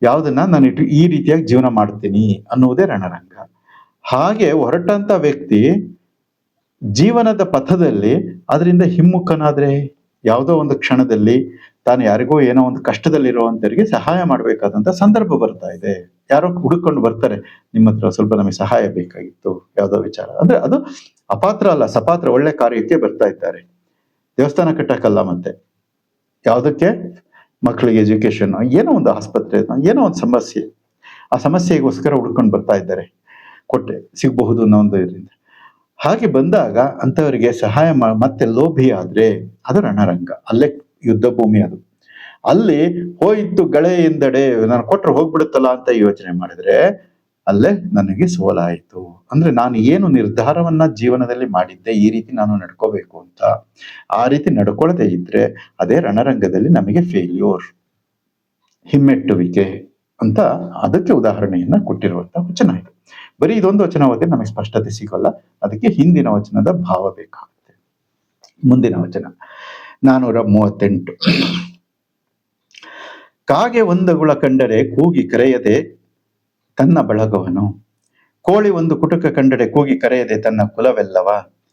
ಯಾವ್ದನ್ನ ನಾನು ಈ ರೀತಿಯಾಗಿ ಜೀವನ ಮಾಡ್ತೀನಿ ಅನ್ನುವುದೇ ರಣರಂಗ. ಹಾಗೆ ಹೊರಟಂತ ವ್ಯಕ್ತಿ ಜೀವನದ ಪಥದಲ್ಲಿ ಅದರಿಂದ ಹಿಮ್ಮುಖನಾದ್ರೆ, ಯಾವುದೋ ಒಂದು ಕ್ಷಣದಲ್ಲಿ ತಾನು ಯಾರಿಗೋ ಏನೋ ಒಂದು ಕಷ್ಟದಲ್ಲಿರುವಂತವರಿಗೆ ಸಹಾಯ ಮಾಡ್ಬೇಕಾದಂತ ಸಂದರ್ಭ ಬರ್ತಾ ಇದೆ. ಯಾರೋ ಹುಡುಕೊಂಡು ಬರ್ತಾರೆ, ನಿಮ್ಮ ಹತ್ರ ಸ್ವಲ್ಪ ನಮಗೆ ಸಹಾಯ ಬೇಕಾಗಿತ್ತು, ಯಾವ್ದೋ ವಿಚಾರ ಅಂದ್ರೆ ಅದು ಅಪಾತ್ರ ಅಲ್ಲ, ಸಪಾತ್ರ, ಒಳ್ಳೆ ಕಾರ್ಯಕ್ಕೆ ಬರ್ತಾ ಇದ್ದಾರೆ. ದೇವಸ್ಥಾನ ಕಟ್ಟಕ್ಕಲ್ಲ, ಮತ್ತೆ ಯಾವ್ದಕ್ಕೆ, ಮಕ್ಕಳಿಗೆ ಎಜುಕೇಶನ್, ಏನೋ ಒಂದು ಆಸ್ಪತ್ರೆ, ಏನೋ ಒಂದು ಸಮಸ್ಯೆ, ಆ ಸಮಸ್ಯೆಗೋಸ್ಕರ ಹುಡ್ಕೊಂಡು ಬರ್ತಾ ಇದ್ದಾರೆ, ಕೊಟ್ಟೆ ಸಿಗಬಹುದು ಅನ್ನೋ ಒಂದು ಇದರಿಂದ. ಹಾಗೆ ಬಂದಾಗ ಅಂತವರಿಗೆ ಸಹಾಯ ಮತ್ತೆ ಲೋಭಿ ಆದ್ರೆ ಅದು ರಣರಂಗ, ಅಲ್ಲೇ ಯುದ್ಧ ಭೂಮಿ ಅದು. ಅಲ್ಲಿ ಹೋಯಿತು ಗಳೆ ಎಂದಡೆ, ನಾನು ಕೊಟ್ರೆ ಹೋಗ್ಬಿಡುತ್ತಲ್ಲ ಅಂತ ಯೋಚನೆ ಮಾಡಿದ್ರೆ ಅಲ್ಲೇ ನನಗೆ ಸೋಲಾಯಿತು. ಅಂದ್ರೆ ನಾನು ಏನು ನಿರ್ಧಾರವನ್ನ ಜೀವನದಲ್ಲಿ ಮಾಡಿದ್ದೆ, ಈ ರೀತಿ ನಾನು ನಡ್ಕೋಬೇಕು ಅಂತ, ಆ ರೀತಿ ನಡ್ಕೊಳ್ಳದೆ ಇದ್ರೆ ಅದೇ ರಣರಂಗದಲ್ಲಿ ನಮಗೆ ಫೇಲ್ಯೂರ್, ಹಿಮ್ಮೆಟ್ಟುವಿಕೆ ಅಂತ. ಅದಕ್ಕೆ ಉದಾಹರಣೆಯನ್ನ ಕೊಟ್ಟಿರುವಂತ ವಚನ ಇದು. ಬರೀ ಇದೊಂದು ವಚನ ಓದಿದ್ರೆ ನಮಗೆ ಸ್ಪಷ್ಟತೆ ಸಿಗೋಲ್ಲ, ಅದಕ್ಕೆ ಹಿಂದಿನ ವಚನದ ಭಾವ ಬೇಕಾಗುತ್ತೆ. ಮುಂದಿನ ವಚನ 438. ಕಾಗೆ ಒಂದಗುಳ ಕಂಡರೆ ಕೂಗಿ ಕರೆಯದೆ ತನ್ನ ಬಳಗವನು, ಕೋಳಿ ಒಂದು ಕುಟುಕ ಕಂಡರೆ ಕೂಗಿ ಕರೆಯದೆ ತನ್ನ ಕುಲವೆಲ್ಲವ,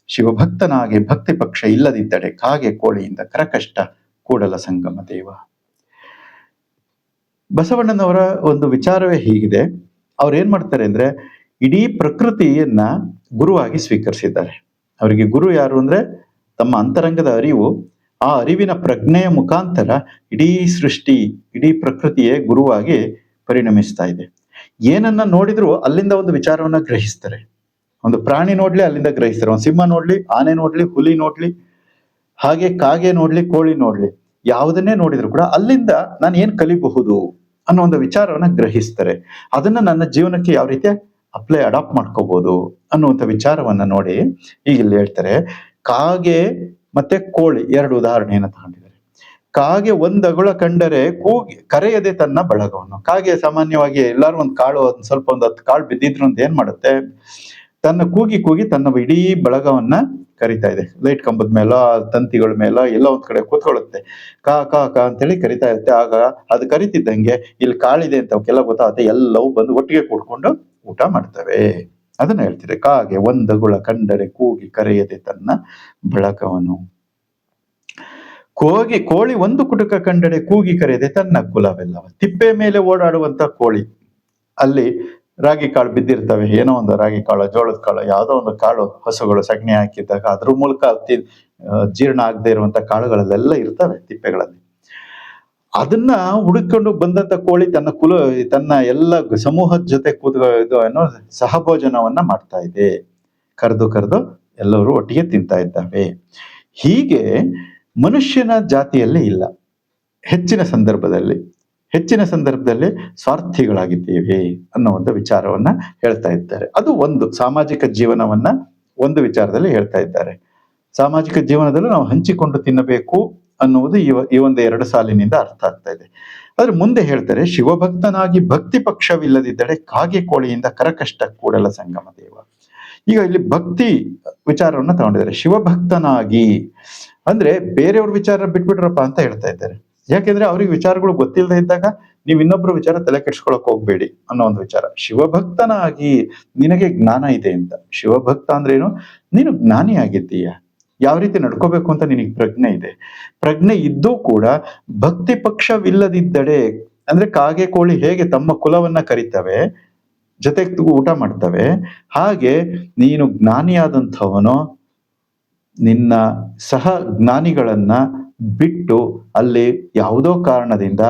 ಶಿವಭಕ್ತನಾಗಿ ಭಕ್ತಿ ಪಕ್ಷ ಇಲ್ಲದಿದ್ದಡೆ ಕಾಗೆ ಕೋಳಿಯಿಂದ ಕರಕಷ್ಟ ಕೂಡಲ ಸಂಗಮ ದೇವ. ಬಸವಣ್ಣನವರ ಒಂದು ವಿಚಾರವೇ ಹೀಗಿದೆ. ಅವ್ರು ಏನ್ ಮಾಡ್ತಾರೆ ಅಂದ್ರೆ, ಇಡೀ ಪ್ರಕೃತಿಯನ್ನ ಗುರುವಾಗಿ ಸ್ವೀಕರಿಸಿದ್ದಾರೆ. ಅವರಿಗೆ ಗುರು ಯಾರು ಅಂದ್ರೆ ತಮ್ಮ ಅಂತರಂಗದ ಅರಿವು. ಆ ಅರಿವಿನ ಪ್ರಜ್ಞೆಯ ಮುಖಾಂತರ ಇಡೀ ಸೃಷ್ಟಿ, ಇಡೀ ಪ್ರಕೃತಿಯೇ ಗುರುವಾಗಿ ಪರಿಣಮಿಸ್ತಾ ಇದೆ. ಏನನ್ನ ನೋಡಿದ್ರು ಅಲ್ಲಿಂದ ಒಂದು ವಿಚಾರವನ್ನ ಗ್ರಹಿಸ್ತಾರೆ. ಒಂದು ಪ್ರಾಣಿ ನೋಡ್ಲಿ ಅಲ್ಲಿಂದ ಗ್ರಹಿಸ್ತಾರೆ. ಒಂದು ಸಿಂಹ ನೋಡ್ಲಿ, ಆನೆ ನೋಡ್ಲಿ, ಹುಲಿ ನೋಡ್ಲಿ, ಹಾಗೆ ಕಾಗೆ ನೋಡ್ಲಿ, ಕೋಳಿ ನೋಡ್ಲಿ, ಯಾವುದನ್ನೇ ನೋಡಿದ್ರು ಕೂಡ ಅಲ್ಲಿಂದ ನಾನು ಏನ್ ಕಲಿಬಹುದು ಅನ್ನೋ ಒಂದು ವಿಚಾರವನ್ನ ಗ್ರಹಿಸ್ತಾರೆ. ಅದನ್ನ ನನ್ನ ಜೀವನಕ್ಕೆ ಯಾವ ರೀತಿ ಅಡಾಪ್ಟ್ ಮಾಡ್ಕೋಬಹುದು ಅನ್ನುವಂಥ ವಿಚಾರವನ್ನ ನೋಡಿ ಈಗ ಇಲ್ಲಿ ಹೇಳ್ತಾರೆ. ಕಾಗೆ ಮತ್ತೆ ಕೋಳಿ ಎರಡು ಉದಾಹರಣೆಯನ್ನ ತಗೊಂಡಿದ್ದಾರೆ. ಕಾಗೆ ಒಂದಗುಳ ಕಂಡರೆ ಕೂಗಿ ಕರೆಯದೆ ತನ್ನ ಬಳಗವನ್ನು. ಕಾಗೆ ಸಾಮಾನ್ಯವಾಗಿ ಎಲ್ಲಾರು ಒಂದ್ ಕಾಳು, ಸ್ವಲ್ಪ ಒಂದು 10 ಕಾಳು ಬಿದ್ದಿದ್ರು ಅಂತ ಏನ್ ಮಾಡುತ್ತೆ, ತನ್ನ ಕೂಗಿ ಕೂಗಿ ತನ್ನ ಇಡೀ ಬಳಗವನ್ನ ಕರಿತಾ ಇದೆ. ಲೈಟ್ ಕಂಬದ ಮೇಲೋ, ತಂತಿಗಳ ಮೇಲೋ ಎಲ್ಲೋ ಒಂದ್ ಕಡೆ ಕೂತ್ಕೊಳ್ಳುತ್ತೆ. ಕಾ ಕಾ ಕಾ ಅಂತೇಳಿ ಕರಿತಾ ಇರುತ್ತೆ. ಆಗ ಅದು ಕರಿತಿದ್ದಂಗೆ ಇಲ್ಲಿ ಕಾಳಿದೆ ಅಂತ ಅವಕ್ಕೆಲ್ಲ ಗೊತ್ತಾಗುತ್ತೆ, ಎಲ್ಲವೂ ಬಂದು ಒಟ್ಟಿಗೆ ಕೂಡ್ಕೊಂಡು ಊಟ ಮಾಡ್ತವೆ. ಅದನ್ನ ಹೇಳ್ತಿದೆ. ಕಾಗೆ ಒಂದಗುಳ ಕಂಡರೆ ಕೂಗಿ ಕರೆಯದೆ ತನ್ನ ಬಳಗವನು, ಕೋಳಿ ಒಂದು ಕುಟುಕ ಕಂಡರೆ ಕೂಗಿ ಕರೆಯದೆ ತನ್ನ ಕುಲವೆಲ್ಲವ. ತಿಪ್ಪೆ ಮೇಲೆ ಓಡಾಡುವಂತ ಕೋಳಿ, ಅಲ್ಲಿ ರಾಗಿ ಕಾಳು ಬಿದ್ದಿರ್ತವೆ, ಏನೋ ಒಂದು ರಾಗಿ ಕಾಳು, ಜೋಳದ ಕಾಳು, ಯಾವುದೋ ಒಂದು ಕಾಳು ಹಸುಗಳು ಸಗಣಿ ಹಾಕಿದ್ದಾಗ ಅದ್ರ ಮೂಲಕ ಜೀರ್ಣ ಆಗದೆ ಇರುವಂತ ಕಾಳುಗಳಲ್ಲೆಲ್ಲ ಇರ್ತವೆ ತಿಪ್ಪೆಗಳಲ್ಲಿ. ಅದನ್ನ ಹುಡುಕೊಂಡು ಬಂದಂತ ಕೋಳಿ ತನ್ನ ಎಲ್ಲ ಸಮೂಹದ ಜೊತೆ ಇದು ಏನೋ ಸಹಭೋಜನವನ್ನ ಮಾಡ್ತಾ ಇದೆ. ಕರೆದು ಎಲ್ಲರೂ ಒಟ್ಟಿಗೆ ತಿಂತಾ ಇದ್ದಾವೆ. ಹೀಗೆ ಮನುಷ್ಯನ ಜಾತಿಯಲ್ಲಿ ಇಲ್ಲ. ಹೆಚ್ಚಿನ ಸಂದರ್ಭದಲ್ಲಿ ಸ್ವಾರ್ಥಿಗಳಾಗಿದ್ದೇವೆ ಅನ್ನೋ ಒಂದು ವಿಚಾರವನ್ನ ಹೇಳ್ತಾ ಇದ್ದಾರೆ. ಅದು ಒಂದು ಸಾಮಾಜಿಕ ಜೀವನವನ್ನ ಒಂದು ವಿಚಾರದಲ್ಲಿ ಹೇಳ್ತಾ ಇದ್ದಾರೆ. ಸಾಮಾಜಿಕ ಜೀವನದಲ್ಲೂ ನಾವು ಹಂಚಿಕೊಂಡು ತಿನ್ನಬೇಕು ಅನ್ನುವುದು ಈ ಒಂದು 2 ಸಾಲಿನಿಂದ ಅರ್ಥ ಆಗ್ತಾ ಇದೆ. ಆದ್ರೆ ಮುಂದೆ ಹೇಳ್ತಾರೆ, ಶಿವಭಕ್ತನಾಗಿ ಭಕ್ತಿ ಪಕ್ಷವಿಲ್ಲದಿದ್ದರೆ ಕಾಗೆ ಕೋಳಿಯಿಂದ ಕರಕಷ್ಟ ಕೂಡಲ ಸಂಗಮ ದೇವ. ಈಗ ಇಲ್ಲಿ ಭಕ್ತಿ ವಿಚಾರವನ್ನ ತಗೊಂಡಿದ್ದಾರೆ. ಶಿವಭಕ್ತನಾಗಿ ಅಂದ್ರೆ ಬೇರೆಯವ್ರ ವಿಚಾರ ಬಿಟ್ಬಿಟ್ರಪ್ಪ ಅಂತ ಹೇಳ್ತಾ ಇದ್ದಾರೆ. ಯಾಕೆಂದ್ರೆ ಅವ್ರಿಗೆ ವಿಚಾರಗಳು ಗೊತ್ತಿಲ್ಲದೆ ಇದ್ದಾಗ ನೀವು ಇನ್ನೊಬ್ರು ವಿಚಾರ ತಲೆ ಕೆಡ್ಸ್ಕೊಳಕ್ ಹೋಗ್ಬೇಡಿ ಅನ್ನೋ ಒಂದು ವಿಚಾರ. ಶಿವಭಕ್ತನಾಗಿ ನಿನಗೆ ಜ್ಞಾನ ಇದೆ ಅಂತ. ಶಿವಭಕ್ತ ಅಂದ್ರೆ ಏನು? ನೀನು ಜ್ಞಾನಿ ಆಗಿದ್ದೀಯ, ಯಾವ ರೀತಿ ನಡ್ಕೋಬೇಕು ಅಂತ ನಿನಗೆ ಪ್ರಜ್ಞೆ ಇದೆ. ಪ್ರಜ್ಞೆ ಇದ್ದೂ ಕೂಡ ಭಕ್ತಿ ಪಕ್ಷವಿಲ್ಲದಿದ್ದಡೆ, ಅಂದ್ರೆ ಕಾಗೆ ಕೋಳಿ ಹೇಗೆ ತಮ್ಮ ಕುಲವನ್ನ ಕರಿತವೆ, ಜೊತೆಗೆ ಊಟ ಮಾಡ್ತವೆ, ಹಾಗೆ ನೀನು ಜ್ಞಾನಿಯಾದಂಥವನು ನಿನ್ನ ಸಹ ಜ್ಞಾನಿಗಳನ್ನ ಬಿಟ್ಟು ಅಲ್ಲಿ ಯಾವುದೋ ಕಾರಣದಿಂದ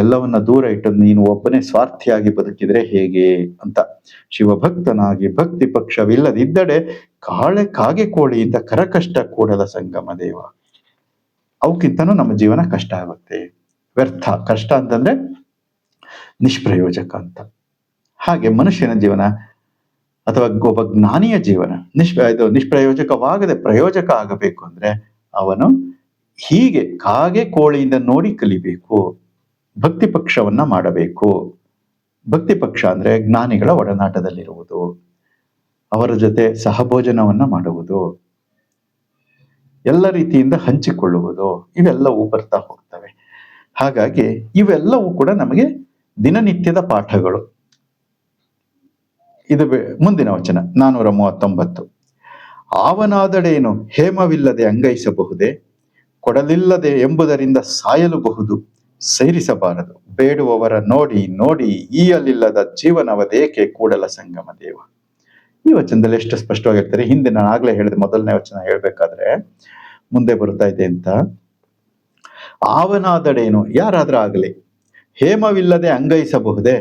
ಎಲ್ಲವನ್ನ ದೂರ ಇಟ್ಟು ನೀನು ಒಬ್ಬನೇ ಸ್ವಾರ್ಥಿಯಾಗಿ ಬದುಕಿದ್ರೆ ಹೇಗೆ ಅಂತ. ಶಿವಭಕ್ತನಾಗಿ ಭಕ್ತಿ ಪಕ್ಷವಿಲ್ಲದಿದ್ದಡೆ ಕಾಗೆ ಕೋಳಿಯಿಂದ ಕರಕಷ್ಟ ಕೂಡಲ ಸಂಗಮ ದೇವ. ಅವಕ್ಕಿಂತನೂ ನಮ್ಮ ಜೀವನ ಕಷ್ಟ ಆಗುತ್ತೆ, ವ್ಯರ್ಥ. ಕಷ್ಟ ಅಂತಂದ್ರೆ ನಿಷ್ಪ್ರಯೋಜಕ ಅಂತ. ಹಾಗೆ ಮನುಷ್ಯನ ಜೀವನ ಅಥವಾ ಒಬ್ಬ ಜ್ಞಾನಿಯ ಜೀವನ ನಿಷ್ಪ್ರಯೋಜಕವಾಗದೆ ಪ್ರಯೋಜಕ ಆಗಬೇಕು ಅಂದ್ರೆ ಅವನು ಹೀಗೆ ಕಾಗೆ ಕೋಳಿಯಿಂದ ನೋಡಿ ಕಲಿಬೇಕು. ಭಕ್ತಿ ಪಕ್ಷವನ್ನ ಮಾಡಬೇಕು. ಭಕ್ತಿ ಪಕ್ಷ ಅಂದ್ರೆ ಜ್ಞಾನಿಗಳ ಒಡನಾಟದಲ್ಲಿರುವುದು, ಅವರ ಜೊತೆ ಸಹಭೋಜನವನ್ನ ಮಾಡುವುದು, ಎಲ್ಲ ರೀತಿಯಿಂದ ಹಂಚಿಕೊಳ್ಳುವುದು, ಇವೆಲ್ಲವೂ ಬರ್ತಾ ಹೋಗ್ತವೆ. ಹಾಗಾಗಿ ಇವೆಲ್ಲವೂ ಕೂಡ ನಮಗೆ ದಿನನಿತ್ಯದ ಪಾಠಗಳು. ಇದು ಮುಂದಿನ ವಚನ 439. ಆವನಾದಡೇನು ಹೇಮವಿಲ್ಲದೆ ಅಂಗೈಸಬಹುದೇ, ಕೊಡಲಿಲ್ಲದೆ ಎಂಬುದರಿಂದ ಸಾಯಲುಬಹುದು, ಸೇರಿಸಬಾರದು ಬೇಡುವವರ ನೋಡಿ ನೋಡಿ ಈಯಲಿಲ್ಲದ ಜೀವನವದೇಕೆ ಕೂಡಲ ಸಂಗಮ ದೇವ. ಈ ವಚನದಲ್ಲಿ ಎಷ್ಟು ಸ್ಪಷ್ಟವಾಗಿರ್ತಾರೆ. ಹಿಂದೆ ನಾನು ಆಗ್ಲೇ ಹೇಳಿದೆ, ಮೊದಲನೇ ವಚನ ಹೇಳ್ಬೇಕಾದ್ರೆ ಮುಂದೆ ಬರ್ತಾ ಇದೆ ಅಂತ. ಆವನಾದಡೇನು, ಯಾರಾದ್ರೂ ಆಗಲಿ, ಹೇಮವಿಲ್ಲದೆ ಅಂಗೈಸಬಹುದೇ.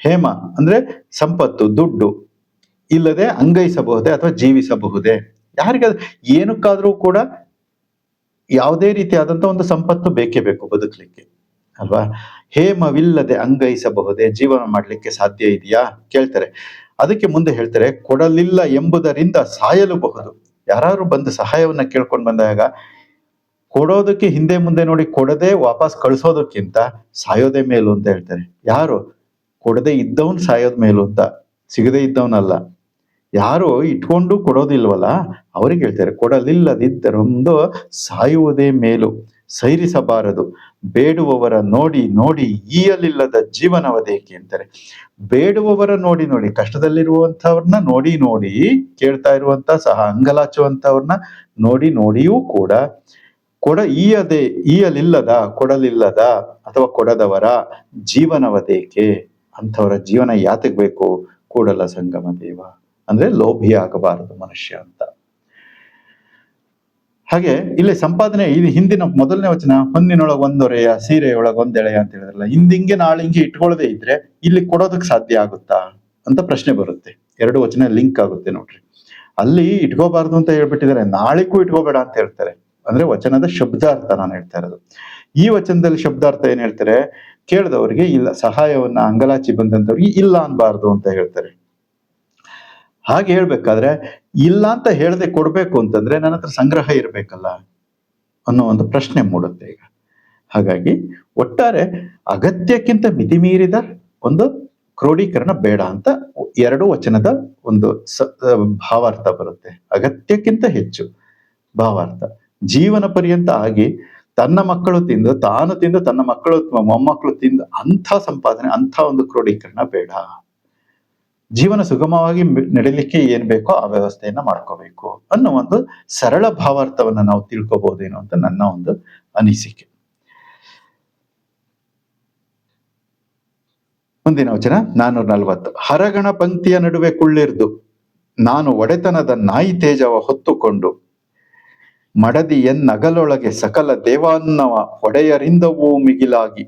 ಹೇಮ ಅಂದ್ರೆ ಸಂಪತ್ತು, ದುಡ್ಡು ಇಲ್ಲದೆ ಅಂಗೈಸಬಹುದೇ ಅಥವಾ ಜೀವಿಸಬಹುದೇ. ಯಾರಿಗಾದ್ರೂ ಏನಕ್ಕಾದ್ರೂ ಕೂಡ ಯಾವುದೇ ರೀತಿಯಾದಂತ ಒಂದು ಸಂಪತ್ತು ಬೇಕೇ ಬೇಕು ಬದುಕಲಿಕ್ಕೆ, ಅಲ್ವಾ? ಹೇಮವಿಲ್ಲದೆ ಅಂಗೈಸಬಹುದೇ, ಜೀವನ ಮಾಡ್ಲಿಕ್ಕೆ ಸಾಧ್ಯ ಇದೆಯಾ ಕೇಳ್ತಾರೆ. ಅದಕ್ಕೆ ಮುಂದೆ ಹೇಳ್ತಾರೆ, ಕೊಡಲಿಲ್ಲ ಎಂಬುದರಿಂದ ಸಾಯಲುಬಹುದು. ಯಾರು ಬಂದು ಸಹಾಯವನ್ನ ಕೇಳ್ಕೊಂಡು ಬಂದಾಗ ಕೊಡೋದಕ್ಕೆ ಹಿಂದೆ ಮುಂದೆ ನೋಡಿ ಕೊಡದೆ ವಾಪಸ್ ಕಳಿಸೋದಕ್ಕಿಂತ ಸಾಯೋದೇ ಮೇಲು ಅಂತ ಹೇಳ್ತಾರೆ. ಯಾರು? ಕೊಡದೆ ಇದ್ದವನ್ ಸಾಯೋದ್ ಮೇಲು ಅಂತ, ಸಿಗದೆ ಇದ್ದವನಲ್ಲ. ಯಾರು ಇಟ್ಕೊಂಡು ಕೊಡೋದಿಲ್ವಲ್ಲ ಅವ್ರಿಗೆ ಹೇಳ್ತಾರೆ, ಕೊಡಲಿಲ್ಲದಿದ್ದರೊಂದು ಸಾಯುವುದೇ ಮೇಲು, ಸೈರಿಸಬಾರದು ಬೇಡುವವರ ನೋಡಿ ನೋಡಿ ಈಯಲಿಲ್ಲದ ಜೀವನವದೇಕೆ ಅಂತಾರೆ. ಬೇಡುವವರ ನೋಡಿ ನೋಡಿ, ಕಷ್ಟದಲ್ಲಿರುವಂತವ್ರನ್ನ ನೋಡಿ ನೋಡಿ, ಕೇಳ್ತಾ ಇರುವಂತ ಸಹ ಅಂಗಲಾಚುವಂತವ್ರನ್ನ ನೋಡಿ ನೋಡಿಯೂ ಕೂಡ ಈಯಲಿಲ್ಲದ, ಕೊಡಲಿಲ್ಲದ ಅಥವಾ ಕೊಡದವರ ಜೀವನವದೇಕೆ, ಅಂಥವರ ಜೀವನ ಯಾತಕ್ ಬೇಕು? ಕೂಡಲ ಸಂಗಮ ದೇವ ಅಂದ್ರೆ ಲೋಭಿ ಆಗಬಾರದು ಮನುಷ್ಯ ಅಂತ. ಹಾಗೆ ಇಲ್ಲಿ ಸಂಪಾದನೆ, ಇದು ಹಿಂದಿನ ಮೊದಲನೇ ವಚನ, ಹೊನ್ನಿನೊಳಗ ಒಂದೊರೆಯ ಸೀರೆಯೊಳಗ ಒಂದೆಳೆಯ ಅಂತ ಹೇಳಿದ್ರಲ್ಲ, ಹಿಂದಿಂಗೆ ನಾಳಿಂಗೆ ಇಟ್ಕೊಳ್ಳದೆ ಇದ್ರೆ ಇಲ್ಲಿ ಕೊಡೋದಕ್ ಸಾಧ್ಯ ಆಗುತ್ತಾ ಅಂತ ಪ್ರಶ್ನೆ ಬರುತ್ತೆ. 2 ವಚನ ಲಿಂಕ್ ಆಗುತ್ತೆ ನೋಡ್ರಿ. ಅಲ್ಲಿ ಇಟ್ಕೋಬಾರ್ದು ಅಂತ ಹೇಳ್ಬಿಟ್ಟಿದ್ದಾರೆ, ನಾಳಿಗೂ ಇಟ್ಕೋಬೇಡ ಅಂತ ಹೇಳ್ತಾರೆ. ಅಂದ್ರೆ ವಚನದ ಶಬ್ದಾರ್ಥ ನಾನು ಹೇಳ್ತಾ ಇರೋದು. ಈ ವಚನದಲ್ಲಿ ಶಬ್ದಾರ್ಥ ಏನ್ ಹೇಳ್ತಾರೆ? ಕೇಳಿದವ್ರಿಗೆ ಇಲ್ಲ, ಸಹಾಯವನ್ನ ಅಂಗಲಾಚಿ ಬಂದಂತವ್ರಿಗೆ ಇಲ್ಲ ಅನ್ಬಾರ್ದು ಅಂತ ಹೇಳ್ತಾರೆ. ಹಾಗೆ ಹೇಳ್ಬೇಕಾದ್ರೆ ಇಲ್ಲ ಅಂತ ಹೇಳದೆ ಕೊಡ್ಬೇಕು ಅಂತಂದ್ರೆ ನನ್ನ ಹತ್ರ ಸಂಗ್ರಹ ಇರ್ಬೇಕಲ್ಲ ಅನ್ನೋ ಒಂದು ಪ್ರಶ್ನೆ ಮೂಡುತ್ತೆ ಈಗ. ಹಾಗಾಗಿ ಒಟ್ಟಾರೆ ಅಗತ್ಯಕ್ಕಿಂತ ಮಿತಿ ಮೀರಿದ ಒಂದು ಕ್ರೋಢೀಕರಣ ಬೇಡ ಅಂತ 2 ವಚನದ ಒಂದು ಭಾವಾರ್ಥ ಬರುತ್ತೆ. ಅಗತ್ಯಕ್ಕಿಂತ ಹೆಚ್ಚು ಭಾವಾರ್ಥ. ಜೀವನ ಪರ್ಯಂತ ಆಗಿ ತನ್ನ ಮಕ್ಕಳು ತಿಂದು, ತಾನು ತಿಂದು, ತನ್ನ ಮಕ್ಕಳು ಮೊಮ್ಮಕ್ಕಳು ತಿಂದು ಅಂಥ ಸಂಪಾದನೆ, ಅಂಥ ಒಂದು ಕ್ರೋಢೀಕರಣ ಬೇಡ. ಜೀವನ ಸುಗಮವಾಗಿ ನಡೀಲಿಕ್ಕೆ ಏನ್ ಬೇಕೋ ಆ ವ್ಯವಸ್ಥೆಯನ್ನ ಮಾಡ್ಕೋಬೇಕು ಅನ್ನೋ ಒಂದು ಸರಳ ಭಾವಾರ್ಥವನ್ನ ನಾವು ತಿಳ್ಕೊಬಹುದೇನೋ ಅಂತ ನನ್ನ ಒಂದು ಅನಿಸಿಕೆ. ಮುಂದಿನ ವಚನ 440. ಹರಗಣ ಪಂಕ್ತಿಯ ನಡುವೆ ಕುಳ್ಳಿರ್ದು ನಾನು ಒಡೆತನದ ನಾಯಿ ತೇಜವ ಹೊತ್ತುಕೊಂಡು ಮಡದಿ ಎನ್ನಗಲೊಳಗೆ ಸಕಲ ದೇವಾನ್ನವ ಒಡೆಯರಿಂದವೂ ಮಿಗಿಲಾಗಿ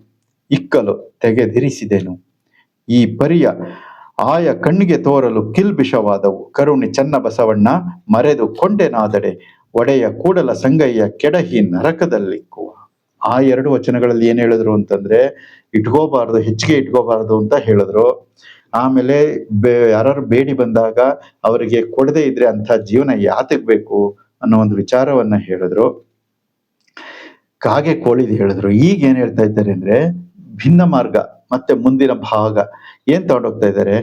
ಇಕ್ಕಲು ತೆಗೆದಿರಿಸಿದೆನು. ಈ ಪರಿಯ ಆಯ ಕಣ್ಣಿಗೆ ತೋರಲು ಕಿಲ್ಬಿಷವಾದವು. ಕರುಣಿ ಚನ್ನಬಸವಣ್ಣ ಮರೆದು ಕೊಂಡೆನಾದಡೆ ಒಡೆಯ ಕೂಡಲ ಸಂಗಯ್ಯ ಕೆಡಹಿ ನರಕದಲ್ಲಿಕ್ಕುವ. ಆ ಎರಡು ವಚನಗಳಲ್ಲಿ ಏನ್ ಹೇಳಿದ್ರು ಅಂತಂದ್ರೆ, ಇಟ್ಕೋಬಾರ್ದು, ಹೆಚ್ಚಿಗೆ ಇಟ್ಕೋಬಾರ್ದು ಅಂತ ಹೇಳಿದ್ರು. ಆಮೇಲೆ ಯಾರು ಬೇಡಿ ಬಂದಾಗ ಅವರಿಗೆ ಕೊಡದೇ ಇದ್ರೆ ಅಂತ ಜೀವನ ಯಾತಕ್ ಬೇಕು ಅನ್ನೋ ಒಂದು ವಿಚಾರವನ್ನ ಹೇಳಿದ್ರು. ಕಾಗೆ ಕೋಳಿದ್ ಹೇಳಿದ್ರು. ಈಗ ಏನ್ ಹೇಳ್ತಾ ಇದ್ದಾರೆ ಅಂದ್ರೆ, ಭಿನ್ನ ಮಾರ್ಗ ಮತ್ತೆ ಮುಂದಿನ ಭಾಗ ಏನ್ ತಗೊಂಡೋಗ್ತಾ ಇದ್ದಾರೆ,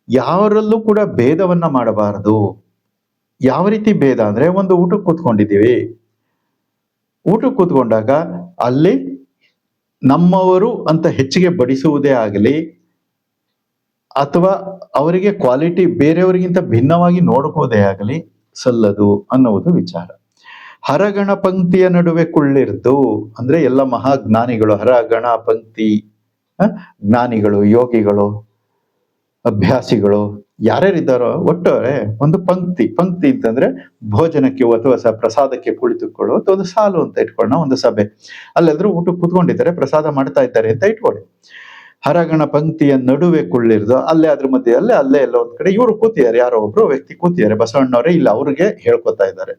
ಯಾರಲ್ಲೂ ಕೂಡ ಭೇದವನ್ನ ಮಾಡಬಾರದು. ಯಾವ ರೀತಿ ಭೇದ ಅಂದ್ರೆ, ಒಂದು ಊಟಕ್ಕೆ ಕೂತ್ಕೊಂಡಿದ್ದೀವಿ, ಊಟಕ್ಕೆ ಕೂತ್ಕೊಂಡಾಗ ಅಲ್ಲಿ ನಮ್ಮವರು ಅಂತ ಹೆಚ್ಚಿಗೆ ಬಡಿಸುವುದೇ ಆಗಲಿ ಅಥವಾ ಅವರಿಗೆ ಕ್ವಾಲಿಟಿ ಬೇರೆಯವರಿಗಿಂತ ಭಿನ್ನವಾಗಿ ನೋಡ್ಕೋದೇ ಆಗಲಿ ಸಲ್ಲದು ಅನ್ನುವುದು ವಿಚಾರ. ಹರಗಣ ಪಂಕ್ತಿಯ ನಡುವೆ ಕುಳ್ಳಿರ್ದು ಅಂದ್ರೆ ಎಲ್ಲ ಮಹಾಜ್ಞಾನಿಗಳು, ಹರಗಣ ಪಂಕ್ತಿ ಜ್ಞಾನಿಗಳು, ಯೋಗಿಗಳು, ಅಭ್ಯಾಸಿಗಳು ಯಾರ್ಯಾರಿದ್ದಾರೋ ಒಟ್ಟಾರೆ ಒಂದು ಪಂಕ್ತಿ. ಪಂಕ್ತಿ ಅಂತಂದ್ರೆ ಭೋಜನಕ್ಕೆ ಅಥವಾ ಪ್ರಸಾದಕ್ಕೆ ಕುಳಿತುಕೊಳ್ಳೋ ಅಥವಾ ಒಂದು ಸಾಲು ಅಂತ ಇಟ್ಕೊಳ್ಳೋಣ, ಒಂದು ಸಭೆ. ಅಲ್ಲೆಲ್ಲರೂ ಊಟಕ್ಕೆ ಕೂತ್ಕೊಂಡಿದ್ದಾರೆ, ಪ್ರಸಾದ ಮಾಡ್ತಾ ಇದ್ದಾರೆ ಅಂತ ಇಟ್ಕೊಳ್ಳಿ. ಹರಗಣ ಪಂಕ್ತಿಯ ನಡುವೆ ಕುಳ್ಳಿರ್ದು ಅಲ್ಲೇ ಅದ್ರ ಮಧ್ಯೆ ಅಲ್ಲೇ ಎಲ್ಲ ಒಂದ್ ಕಡೆ ಇವರು ಕೂತಿದ್ದಾರೆ, ಯಾರೋ ಒಬ್ರು ವ್ಯಕ್ತಿ ಕೂತಿದ್ದಾರೆ, ಬಸವಣ್ಣವರೇ ಇಲ್ಲ ಅವ್ರಿಗೆ ಹೇಳ್ಕೊತಾ ಇದ್ದಾರೆ.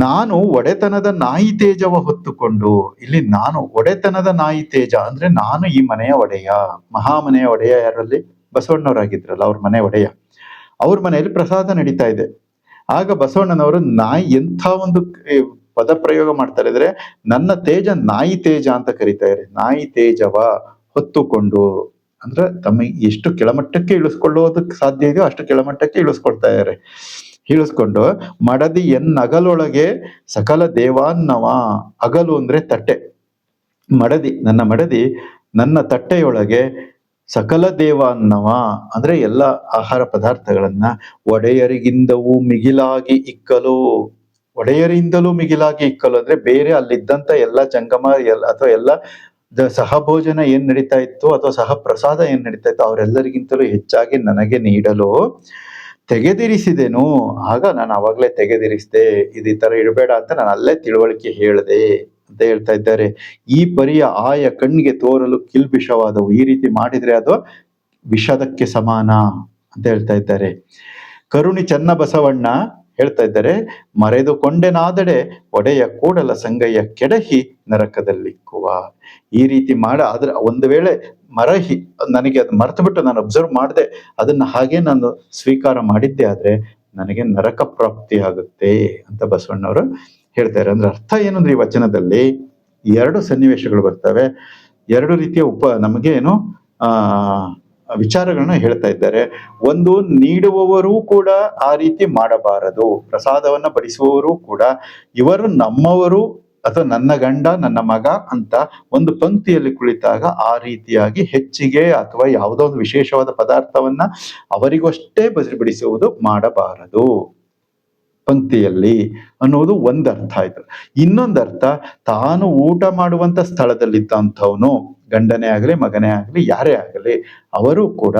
ನಾನು ಒಡೆತನದ ನಾಯಿ ತೇಜವ ಹೊತ್ತುಕೊಂಡು, ಇಲ್ಲಿ ನಾನು ಒಡೆತನದ ನಾಯಿ ತೇಜ ಅಂದ್ರೆ ನಾನು ಈ ಮನೆಯ ಒಡೆಯ, ಮಹಾಮನೆಯ ಒಡೆಯ ಯಾರಲ್ಲಿ ಬಸವಣ್ಣವರಾಗಿದ್ರಲ್ಲ ಅವ್ರ ಮನೆ ಒಡೆಯ. ಅವ್ರ ಮನೆಯಲ್ಲಿ ಪ್ರಸಾದ ನಡೀತಾ ಇದೆ. ಆಗ ಬಸವಣ್ಣನವರು ನಾಯಿ ಎಂಥ ಒಂದು ಪದ ಪ್ರಯೋಗ ಮಾಡ್ತಾರೆ ಅಂದ್ರೆ, ನನ್ನ ತೇಜ ನಾಯಿ ತೇಜ ಅಂತ ಕರೀತಾರೆ. ನಾಯಿ ತೇಜವ ಹೊತ್ತುಕೊಂಡು ಅಂದ್ರೆ ತಮ್ಮ ಎಷ್ಟು ಕೆಳಮಟ್ಟಕ್ಕೆ ಇಳಿಸ್ಕೊಳ್ಳೋದಕ್ಕೆ ಸಾಧ್ಯ ಇದೆಯೋ ಅಷ್ಟು ಕೆಳಮಟ್ಟಕ್ಕೆ ಇಳಿಸ್ಕೊಳ್ತಾ ಇದ್ದಾರೆ. ಇಳಿಸ್ಕೊಂಡು ಮಡದಿ ಎನ್ನಗಲೊಳಗೆ ಸಕಲ ದೇವಾನ್ನವ, ಅಗಲು ಅಂದ್ರೆ ತಟ್ಟೆ, ಮಡದಿ ನನ್ನ ಮಡದಿ ನನ್ನ ತಟ್ಟೆಯೊಳಗೆ ಸಕಲ ದೇವಾನ್ನವ ಅಂದ್ರೆ ಎಲ್ಲ ಆಹಾರ ಪದಾರ್ಥಗಳನ್ನ ಒಡೆಯರಿಗಿಂದವೂ ಮಿಗಿಲಾಗಿ ಇಕ್ಕಲು. ಒಡೆಯರಿಂದಲೂ ಮಿಗಿಲಾಗಿ ಇಕ್ಕಲು ಅಂದ್ರೆ ಬೇರೆ ಅಲ್ಲಿದ್ದಂತ ಎಲ್ಲ ಜಂಗಮ ಅಥವಾ ಎಲ್ಲ ಸಹಭೋಜನ ಏನ್ ನಡೀತಾ ಇತ್ತು ಅಥವಾ ಸಹ ಪ್ರಸಾದ ಏನ್ ನಡೀತಾ ಇತ್ತು ಅವರೆಲ್ಲರಿಗಿಂತಲೂ ಹೆಚ್ಚಾಗಿ ನನಗೆ ನೀಡಲು ತೆಗೆದಿರಿಸಿದೆನು. ಆಗ ನಾನು ಅವಾಗ್ಲೇ ತೆಗೆದಿರಿಸಿದೆ, ಇದು ಈ ತರ ಇಡಬೇಡ ಅಂತ ನಾನು ಅಲ್ಲೇ ತಿಳುವಳಿಕೆ ಹೇಳಿದೆ ಅಂತ ಹೇಳ್ತಾ ಇದ್ದಾರೆ. ಈ ಪರಿಯ ಆಯ ಕಣ್ಣಿಗೆ ತೋರಲು ಕಿಲ್ಬಿಷವಾದವು. ಈ ರೀತಿ ಮಾಡಿದ್ರೆ ಅದು ವಿಷದಕ್ಕೆ ಸಮಾನ ಅಂತ ಹೇಳ್ತಾ ಇದ್ದಾರೆ. ಕರುಣಿ ಚನ್ನಬಸವಣ್ಣ ಹೇಳ್ತಾ ಇದ್ದಾರೆ, ಮರೆದುಕೊಂಡೆನಾದಡೆ ಒಡೆಯ ಕೂಡಲ ಸಂಗಯ್ಯ ಕೆಡಹಿ ನರಕದಲ್ಲಿಕ್ಕುವ. ಈ ರೀತಿ ಆದ್ರೆ ಒಂದು ವೇಳೆ ಮರಹಿ ನನಗೆ ಅದು ಮರೆತು ಬಿಟ್ಟು ನಾನು ಅಬ್ಸರ್ವ್ ಮಾಡಿದೆ, ಅದನ್ನ ಹಾಗೆ ನಾನು ಸ್ವೀಕಾರ ಮಾಡಿದ್ದೆ ಆದ್ರೆ ನನಗೆ ನರಕ ಪ್ರಾಪ್ತಿ ಆಗುತ್ತೆ ಅಂತ ಬಸವಣ್ಣವರು ಹೇಳ್ತಾರೆ. ಅಂದ್ರೆ ಅರ್ಥ ಏನಂದ್ರೆ, ಈ ವಚನದಲ್ಲಿ ಎರಡು ಸನ್ನಿವೇಶಗಳು ಬರ್ತವೆ, ಎರಡು ರೀತಿಯ ನಮಗೆ ಏನು ವಿಚಾರಗಳನ್ನ ಹೇಳ್ತಾ ಇದ್ದಾರೆ. ಒಂದು, ನೀಡುವವರು ಕೂಡ ಆ ರೀತಿ ಮಾಡಬಾರದು, ಪ್ರಸಾದವನ್ನ ಬಡಿಸುವವರು ಕೂಡ ಇವರು ನಮ್ಮವರು ಅಥವಾ ನನ್ನ ಗಂಡ ನನ್ನ ಮಗ ಅಂತ ಒಂದು ಪಂಕ್ತಿಯಲ್ಲಿ ಕುಳಿತಾಗ ಆ ರೀತಿಯಾಗಿ ಹೆಚ್ಚಿಗೆ ಅಥವಾ ಯಾವುದೋ ಒಂದು ವಿಶೇಷವಾದ ಪದಾರ್ಥವನ್ನ ಅವರಿಗಷ್ಟೇ ಬಡಿಸುವುದು ಮಾಡಬಾರದು ಪಂಕ್ತಿಯಲ್ಲಿ ಅನ್ನೋದು ಒಂದರ್ಥ ಆಯ್ತು. ಇನ್ನೊಂದರ್ಥ, ತಾನು ಊಟ ಮಾಡುವಂತ ಸ್ಥಳದಲ್ಲಿದ್ದಂಥವನು, ಗಂಡನೇ ಆಗಲಿ ಮಗನೇ ಆಗಲಿ ಯಾರೇ ಆಗಲಿ, ಅವರು ಕೂಡ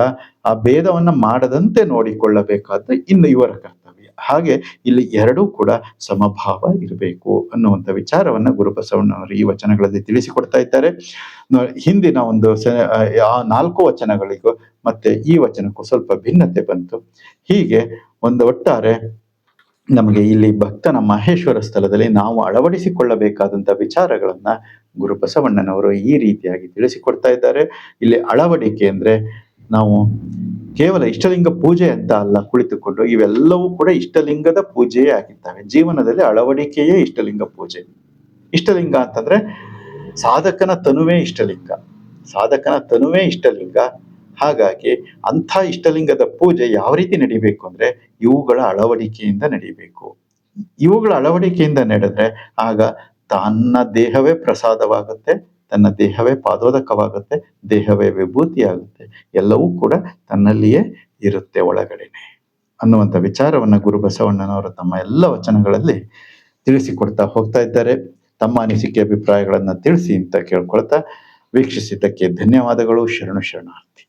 ಆ ಭೇದವನ್ನ ಮಾಡದಂತೆ ನೋಡಿಕೊಳ್ಳಬೇಕಾದ ಇನ್ನು ಇವರ ಕರ್ತವ್ಯ. ಹಾಗೆ ಇಲ್ಲಿ ಎರಡೂ ಕೂಡ ಸಮಭಾವ ಇರಬೇಕು ಅನ್ನುವಂಥ ವಿಚಾರವನ್ನ ಗುರುಬಸವಣ್ಣವರು ಈ ವಚನಗಳಲ್ಲಿ ತಿಳಿಸಿಕೊಡ್ತಾ ಇದ್ದಾರೆ. ಹಿಂದಿನ ಒಂದು ಆ 4 ವಚನಗಳಿಗೂ ಮತ್ತೆ ಈ ವಚನಕ್ಕೂ ಸ್ವಲ್ಪ ಭಿನ್ನತೆ ಬಂತು. ಹೀಗೆ ಒಂದು ಒಟ್ಟಾರೆ ನಮಗೆ ಇಲ್ಲಿ ಭಕ್ತನ ಮಹೇಶ್ವರ ಸ್ಥಳದಲ್ಲಿ ನಾವು ಅಳವಡಿಸಿಕೊಳ್ಳಬೇಕಾದಂತ ವಿಚಾರಗಳನ್ನ ಗುರು ಬಸವಣ್ಣನವರು ಈ ರೀತಿಯಾಗಿ ತಿಳಿಸಿಕೊಡ್ತಾ ಇದ್ದಾರೆ. ಇಲ್ಲಿ ಅಳವಡಿಕೆ ಅಂದ್ರೆ ನಾವು ಕೇವಲ ಇಷ್ಟಲಿಂಗ ಪೂಜೆ ಅಂತ ಅಲ್ಲ ಕುಳಿತುಕೊಂಡು, ಇವೆಲ್ಲವೂ ಕೂಡ ಇಷ್ಟಲಿಂಗದ ಪೂಜೆಯೇ ಆಗಿದ್ದಾವೆ. ಜೀವನದಲ್ಲಿ ಅಳವಡಿಕೆಯೇ ಇಷ್ಟಲಿಂಗ ಪೂಜೆ. ಇಷ್ಟಲಿಂಗ ಅಂತಂದ್ರೆ ಸಾಧಕನ ತನುವೇ ಇಷ್ಟಲಿಂಗ, ಸಾಧಕನ ತನುವೇ ಇಷ್ಟಲಿಂಗ. ಹಾಗಾಗಿ ಅಂಥ ಇಷ್ಟಲಿಂಗದ ಪೂಜೆ ಯಾವ ರೀತಿ ನಡಿಬೇಕು ಅಂದ್ರೆ ಇವುಗಳ ಅಳವಡಿಕೆಯಿಂದ ನಡಿಬೇಕು. ಇವುಗಳ ಅಳವಡಿಕೆಯಿಂದ ನಡೆದ್ರೆ ಆಗ ತನ್ನ ದೇಹವೇ ಪ್ರಸಾದವಾಗುತ್ತೆ, ತನ್ನ ದೇಹವೇ ಪಾದೋದಕವಾಗುತ್ತೆ, ದೇಹವೇ ವಿಭೂತಿ ಆಗುತ್ತೆ, ಎಲ್ಲವೂ ಕೂಡ ತನ್ನಲ್ಲಿಯೇ ಇರುತ್ತೆ ಒಳಗಡೆನೆ ಅನ್ನುವಂಥ ವಿಚಾರವನ್ನ ಗುರು ಬಸವಣ್ಣನವರು ತಮ್ಮ ಎಲ್ಲ ವಚನಗಳಲ್ಲಿ ತಿಳಿಸಿಕೊಡ್ತಾ ಹೋಗ್ತಾ ಇದ್ದಾರೆ. ತಮ್ಮ ಅನಿಸಿಕೆ ಅಭಿಪ್ರಾಯಗಳನ್ನ ತಿಳಿಸಿ ಅಂತ ಕೇಳ್ಕೊಳ್ತಾ, ವೀಕ್ಷಿಸಿದ್ದಕ್ಕೆ ಧನ್ಯವಾದಗಳು. ಶರಣು ಶರಣಾರ್ಥಿ.